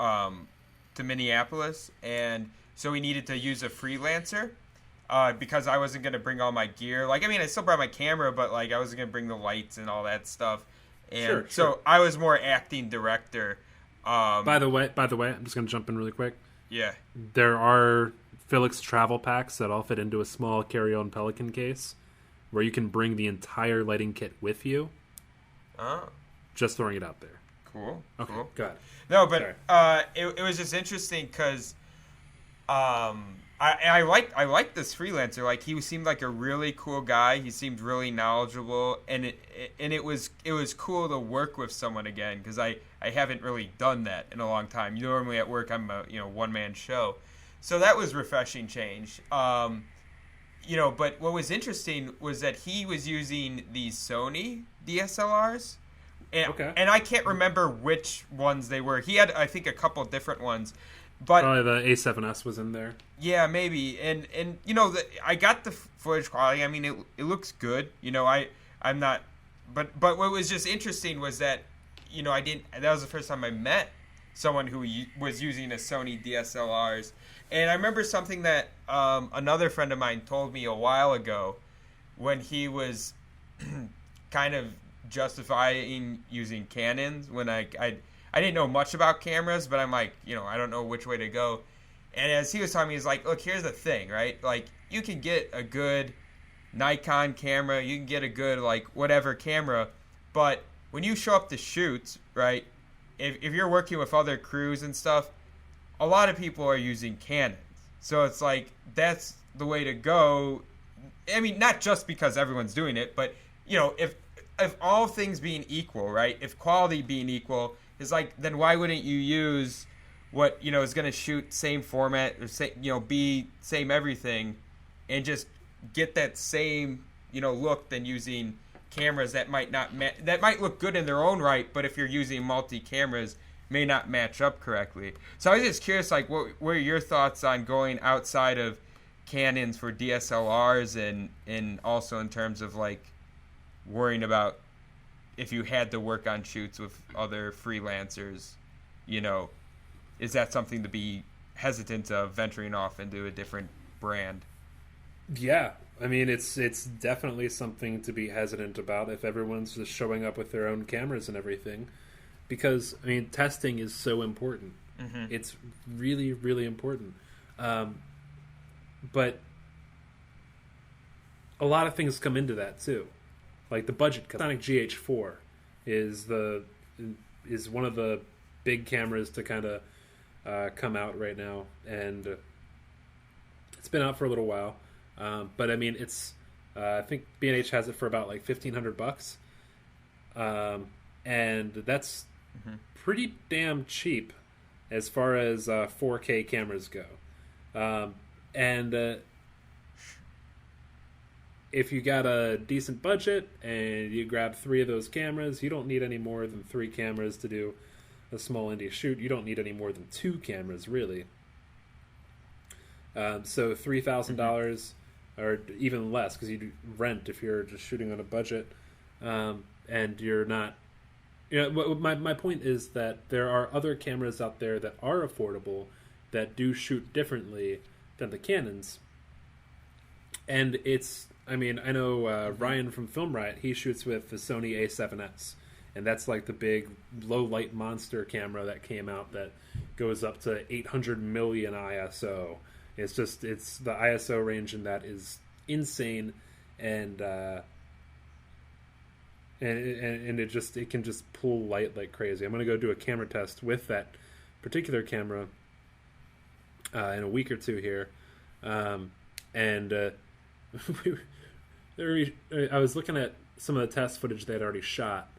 to Minneapolis. And so we needed to use a freelancer because I wasn't going to bring all my gear. Like, I mean, I still brought my camera, but, like, I wasn't going to bring the lights and all that stuff. And so I was more acting director.
By the way, I'm just going to jump in really quick.
Yeah.
There are Felix travel packs that all fit into a small carry-on Pelican case where you can bring the entire lighting kit with you.
Oh.
Just throwing it out there.
Cool.
Okay,
cool.
go ahead.
No, but it was just interesting because I liked this freelancer. Like, he seemed like a really cool guy. He seemed really knowledgeable, and it was cool to work with someone again because I haven't really done that in a long time. Normally at work I'm a one man show, so that was refreshing change. But what was interesting was that he was using these Sony DSLRs, and I can't remember which ones they were. He had, I think, a couple different ones. But
probably the A7S was in there.
Yeah, maybe. And I got the footage quality. I mean, it looks good. I'm not. But what was just interesting was that, that was the first time I met someone who was using a Sony DSLRs. And I remember something that another friend of mine told me a while ago when he was kind of justifying using Canons when I didn't know much about cameras, but I'm like, I don't know which way to go. And as he was telling me, he's like, look, here's the thing, right? Like, you can get a good Nikon camera, you can get a good, like, whatever camera, but when you show up to shoots, right, if you're working with other crews and stuff, a lot of people are using Canons. So it's like, that's the way to go. I mean, not just because everyone's doing it, but, if all things being equal, right? If quality being equal is like, then why wouldn't you use what, is going to shoot same format or be same everything and just get that same, look than using cameras that might not that might look good in their own right, but if you're using multi cameras, may not match up correctly. So I was just curious, like, what are your thoughts on going outside of Canons for DSLRs and also in terms of like worrying about if you had to work on shoots with other freelancers, is that something to be hesitant of venturing off into a different brand?
Yeah, I mean, it's definitely something to be hesitant about if everyone's just showing up with their own cameras and everything, because I mean, testing is so important. Mm-hmm. It's really, really important. But a lot of things come into that too, like the budget. Sonic GH4 is one of the big cameras to kind of come out right now, and it's been out for a little while. But I mean, it's I think B&H has it for about like $1,500, and that's pretty damn cheap as far as 4K cameras go. And if you got a decent budget and you grab 3 of those cameras, you don't need any more than 3 cameras to do a small indie shoot. You don't need any more than 2 cameras, really. So $3,000 or even less, because you rent if you're just shooting on a budget, and you're not. My point is that there are other cameras out there that are affordable that do shoot differently than the Canons, and it's. I mean, I know Ryan from Film Riot. He shoots with the Sony A7S, and that's like the big low light monster camera that came out that goes up to 800 million ISO. It's the ISO range in that is insane, and it can just pull light like crazy. I'm gonna go do a camera test with that particular camera in a week or two here, and I was looking at some of the test footage they'd already shot,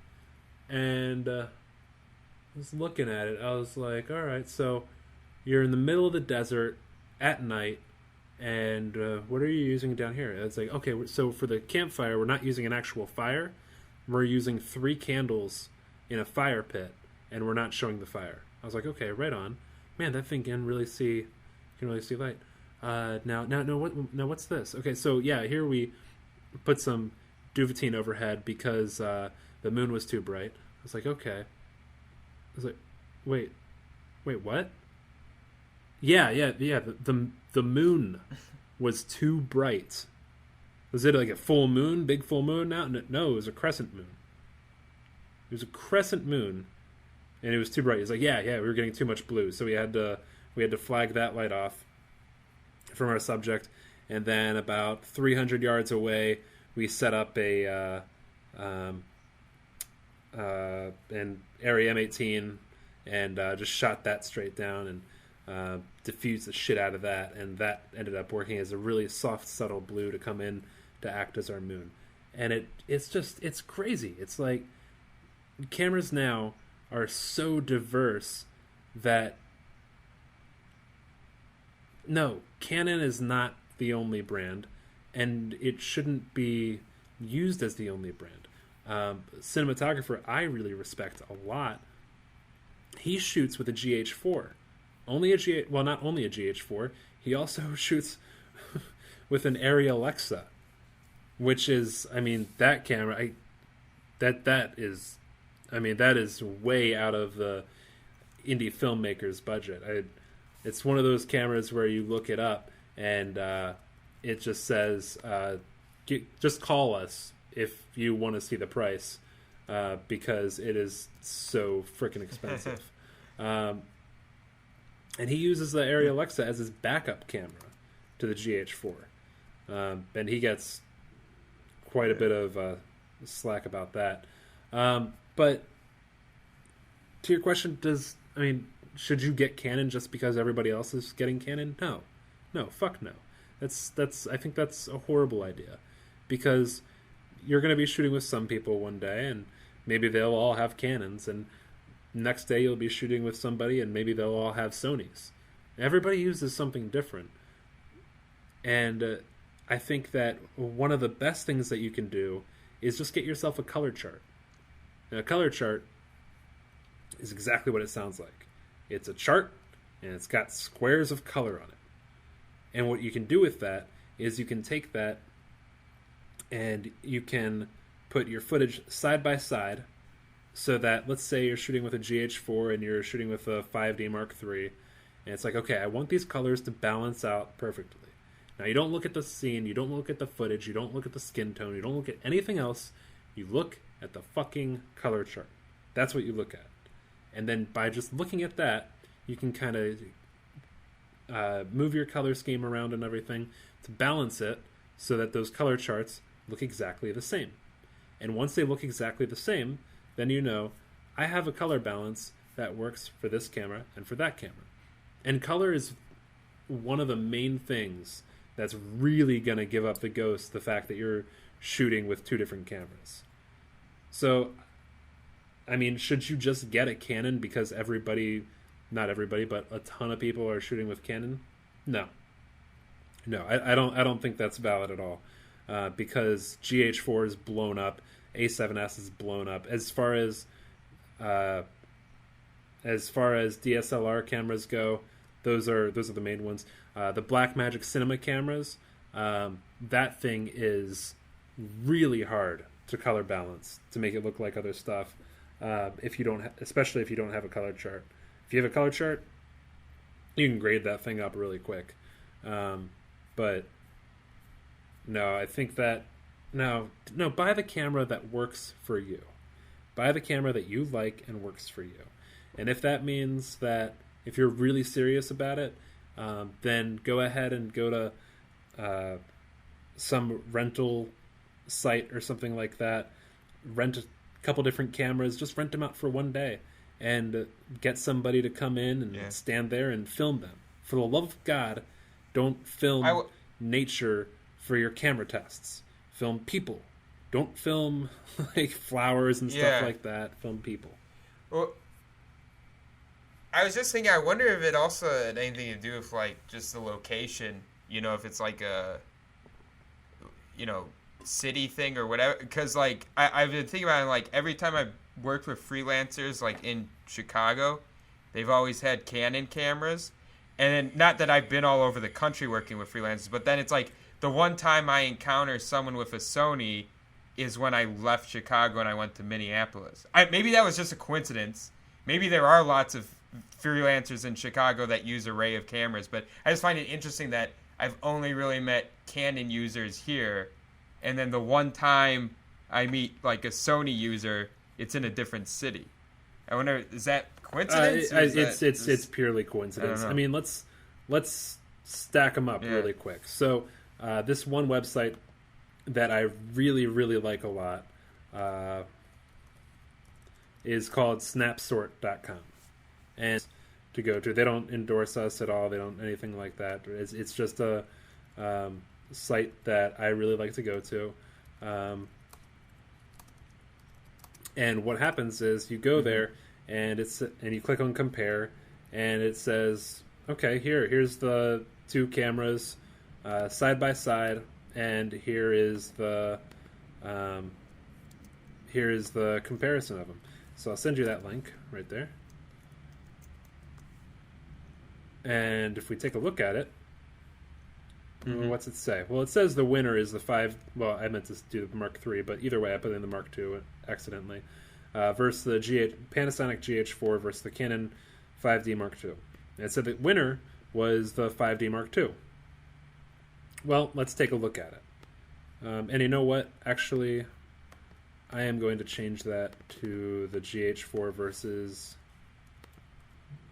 and I was looking at it. I was like, all right, so you're in the middle of the desert at night, and what are you using down here? It's like, okay, so for the campfire, we're not using an actual fire. We're using 3 candles in a fire pit, and we're not showing the fire. I was like, okay, right on. Man, that thing can really see light. What's this? Okay, so yeah, here we put some Duvetine overhead because the moon was too bright. I was like, okay. I was like, wait, what? Yeah. The moon was too bright. Was it like a full moon, big full moon now? No, it was a crescent moon. It was a crescent moon, and it was too bright. He's like, yeah, we were getting too much blue, so we had to flag that light off from our subject. And then about 300 yards away, we set up an Area M18 and just shot that straight down and diffused the shit out of that, and that ended up working as a really soft, subtle blue to come in to act as our moon. And it's crazy. It's like cameras now are so diverse that no, Canon is not the only brand, and it shouldn't be used as the only brand. Cinematographer I really respect a lot, he shoots with a GH4. Not only a GH4, he also shoots with an Arri Alexa, which is, I mean, that camera, that is way out of the indie filmmaker's budget. It's one of those cameras where you look it up and it just says, just call us if you want to see the price, because it is so freaking expensive. And he uses the Arri Alexa as his backup camera to the GH4. And he gets quite a bit of slack about that. But to your question, should you get Canon just because everybody else is getting Canon? No, fuck no. I think that's a horrible idea, because you're going to be shooting with some people one day, and maybe they'll all have Canons, and next day you'll be shooting with somebody, and maybe they'll all have Sonys. Everybody uses something different, and I think that one of the best things that you can do is just get yourself a color chart. Now, a color chart is exactly what it sounds like. It's a chart, and it's got squares of color on it. And what you can do with that is you can take that and you can put your footage side by side, so that, let's say you're shooting with a GH4 and you're shooting with a 5D Mark III, and it's like, okay, I want these colors to balance out perfectly. Now, you don't look at the scene, you don't look at the footage, you don't look at the skin tone, you don't look at anything else. You look at the fucking color chart. That's what you look at. And then by just looking at that, you can kind of move your color scheme around and everything to balance it so that those color charts look exactly the same. And once they look exactly the same, then you know, I have a color balance that works for this camera and for that camera. And color is one of the main things that's really going to give up the ghost, the fact that you're shooting with two different cameras. So, I mean, should you just get a Canon because not everybody, but a ton of people are shooting with Canon? No, I don't think that's valid at all, because GH4 is blown up, A7S is blown up. As far as DSLR cameras go, those are the main ones. The Blackmagic Cinema cameras, that thing is really hard to color balance to make it look like other stuff. Especially if you don't have a color chart. If you have a color chart, you can grade that thing up really quick. But no, I think that no, buy the camera that works for you. Buy the camera that you like and works for you. And if that means that if you're really serious about it, then go ahead and go to some rental site or something like that. Rent a couple different cameras. Just rent them out for one day and get somebody to come in and stand there and film them. For the love of God, don't film nature for your camera tests. Film people. Don't film like flowers and stuff like that. Film people.
Well, I was just thinking, I wonder if it also had anything to do with like just the location. You know, if it's like a, city thing or whatever. Because like I've been thinking about it, like every time I've worked with freelancers like in Chicago, they've always had Canon cameras. And then, not that I've been all over the country working with freelancers, but then it's like the one time I encounter someone with a Sony is when I left Chicago and I went to Minneapolis. Maybe that was just a coincidence. Maybe there are lots of freelancers in Chicago that use an array of cameras, but I just find it interesting that I've only really met Canon users here, and then the one time I meet like a Sony user, it's in a different city. I wonder, is that coincidence?
It's purely coincidence. I mean, let's stack them up really quick. So this one website that I really, really like a lot is called snapsort.com. And to go to, they don't endorse us at all. They don't anything like that. It's just a site that I really like to go to. And what happens is you go there and you click on compare, and it says, okay, here's the two cameras side by side, and here is the comparison of them. So I'll send you that link right there. And if we take a look at it, what's it say? Well, it says the winner is the 5. Well, I meant to do the Mark III, but either way, I put in the Mark II accidentally. Versus the Panasonic GH4 versus the Canon 5D Mark II. And it said the winner was the 5D Mark II. Well, let's take a look at it. And you know what? Actually, I am going to change that to the GH4 versus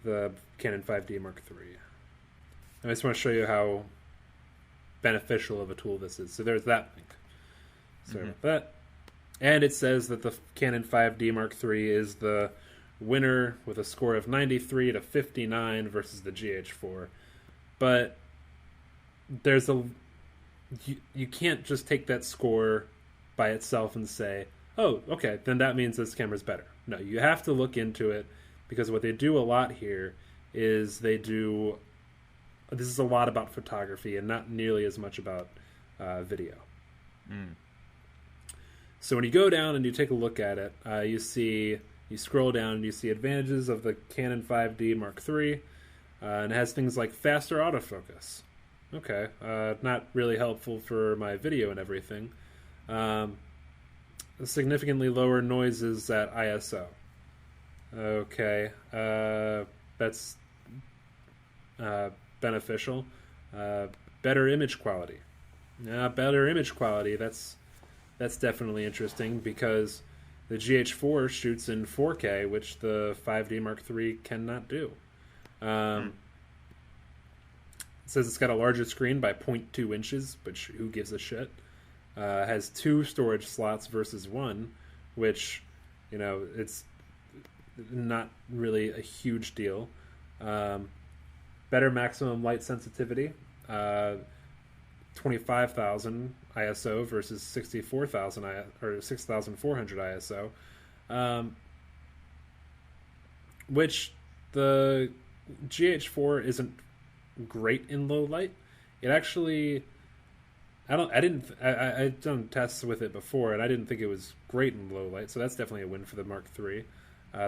the Canon 5D Mark III. I just want to show you how beneficial of a tool this is. So there's that link. Sorry about that. And it says that the Canon 5D Mark III is the winner with a score of 93 to 59 versus the GH4. But there's you can't just take that score by itself and say, oh, okay, then that means this camera's better. No, you have to look into it, because what they do a lot here is this is a lot about photography and not nearly as much about video. So when you go down and you take a look at it, you scroll down and you see advantages of the Canon 5D Mark III, and it has things like faster autofocus. Okay, not really helpful for my video and everything. Significantly lower noises at ISO. Okay, that's beneficial. Better image quality. Better image quality. That's definitely interesting, because the GH4 shoots in 4K, which the 5D Mark III cannot do. It says it's got a larger screen by 0.2 inches, which who gives a shit? Has 2 storage slots versus 1, which, it's not really a huge deal. Better maximum light sensitivity, 25,000 ISO versus 64,000 or 6,400 ISO, which the GH4 isn't great in low light. It actually, I've done tests with it before, and I didn't think it was great in low light, so that's definitely a win for the Mark III.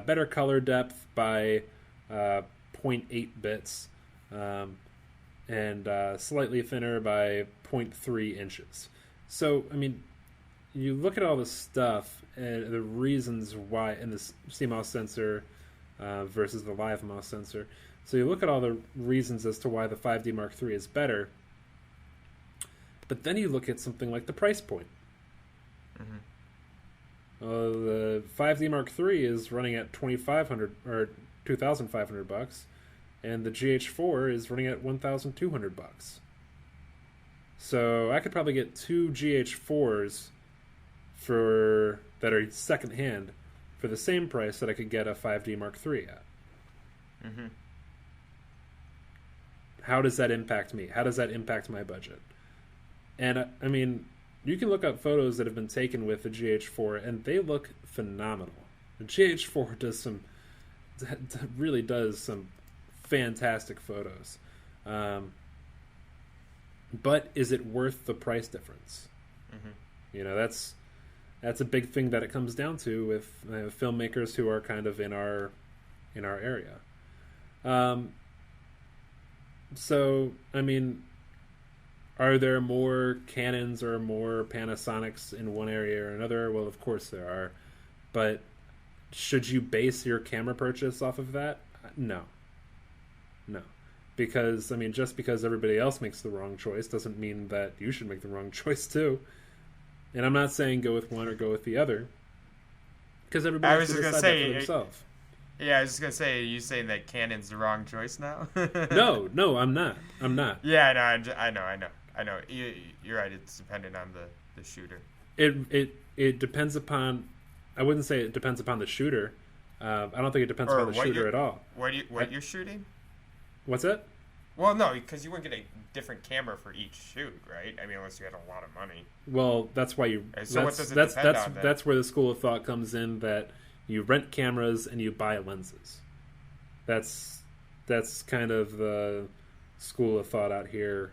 Better color depth by 0.8 bits, and slightly thinner by 0.3 inches. So, I mean, you look at all this stuff and the reasons why, and this CMOS sensor versus the live MOS sensor. So you look at all the reasons as to why the 5D Mark III is better, but then you look at something like the price point. The 5D Mark III is running at $2,500 or $2,500, and the GH4 is running at $1,200. So I could probably get 2 GH4s that are secondhand for the same price that I could get a 5D Mark III at. How does that impact me? How does that impact my budget? And I mean, you can look up photos that have been taken with the GH4, and they look phenomenal. The GH4 really does some fantastic photos. But is it worth the price difference? That's a big thing that it comes down to with filmmakers who are kind of in our area. So, I mean, are there more Canons or more Panasonics in one area or another? Well, of course there are. But should you base your camera purchase off of that? No. Because, I mean, just because everybody else makes the wrong choice doesn't mean that you should make the wrong choice too. And I'm not saying go with one or go with the other, because everybody has to decide that for themselves.
Yeah, I was just going to say, are you saying that Canon's the wrong choice now?
No, I'm not.
Yeah, no, I know. You're right, it's dependent on the shooter.
It depends upon, I wouldn't say it depends upon the shooter. I don't think it depends upon the shooter at all.
What you're shooting?
What's that?
Well, no, because you wouldn't get a different camera for each shoot, right? I mean, unless you had a lot of money.
Well, that's why you.
So what does it depend on then?
That's where the school of thought comes in, that you rent cameras and you buy lenses. That's kind of the school of thought out here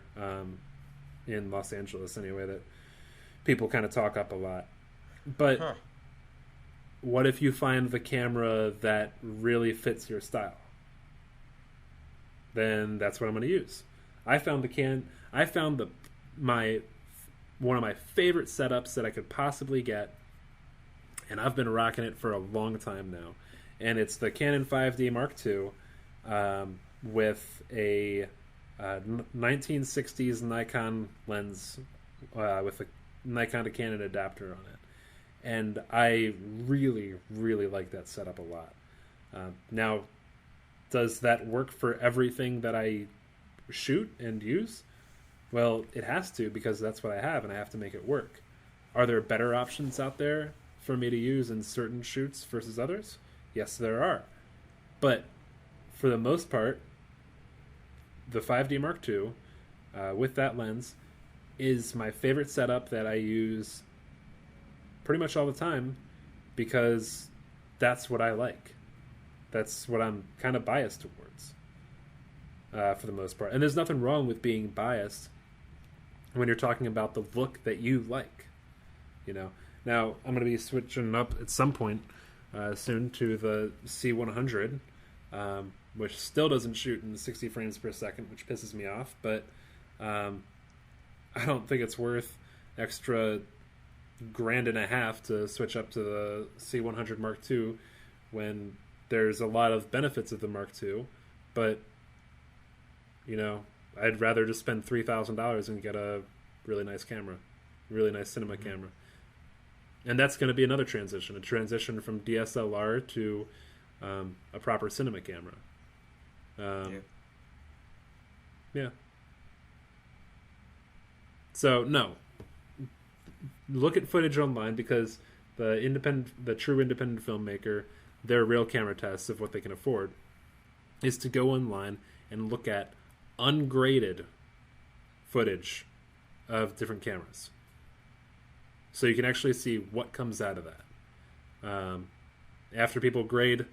in Los Angeles, anyway, that people kind of talk up a lot. But what if you find the camera that really fits your style? Then that's what I'm going to use. I found one of my favorite setups that I could possibly get, and I've been rocking it for a long time now. And it's the Canon 5D Mark II with a 1960s Nikon lens with a Nikon to Canon adapter on it. And I really, really like that setup a lot. Now, does that work for everything that I shoot and use? Well, it has to, because that's what I have, and I have to make it work. Are there better options out there for me to use in certain shoots versus others? Yes, there are. But for the most part, the 5D Mark II with that lens is my favorite setup that I use pretty much all the time because that's what I like. That's what I'm kind of biased towards for the most part. And there's nothing wrong with being biased when you're talking about the look that you like. You know, now I'm going to be switching up at some point soon to the C100, which still doesn't shoot in 60 frames per second, which pisses me off. But I don't think it's worth extra $1,500 to switch up to the C100 Mark II when there's a lot of benefits of the Mark II. But you know, I'd rather just spend $3,000 and get a really nice camera, really nice cinema camera. And that's going to be another transition, a transition from DSLR to a proper cinema camera. Yeah. So no, look at footage online because the true independent filmmaker, their real camera tests of what they can afford is to go online and look at ungraded footage of different cameras. So you can actually see what comes out of that. After people grade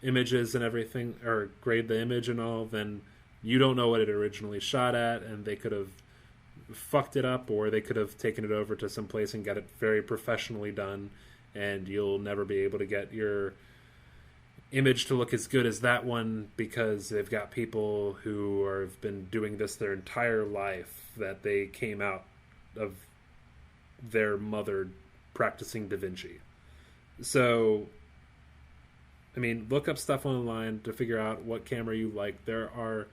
images and everything, or grade the image and all, then you don't know what it originally shot at, and they could have fucked it up, or they could have taken it over to some place and got it very professionally done, and you'll never be able to get your image to look as good as that one because they've got people who have been doing this their entire life, that they came out of their mother practicing Da Vinci. So, I mean, look up stuff online to figure out what camera you like. There are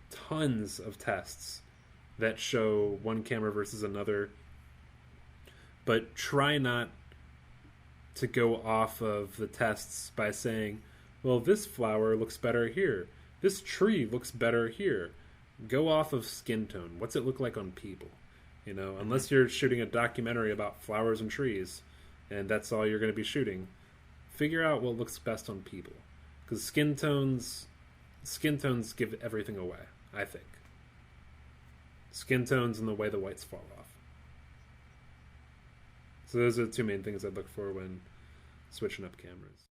tons of tests that show one camera versus another, but try not to go off of the tests by saying, well, this flower looks better here, this tree looks better here. Go off of skin tone. What's it look like on people? You know, unless you're shooting a documentary about flowers and trees and that's all you're going to be shooting, figure out what looks best on people, because skin tones give everything away. I think skin tones and the way the whites fall off. So those are the two main things I'd look for when switching up cameras.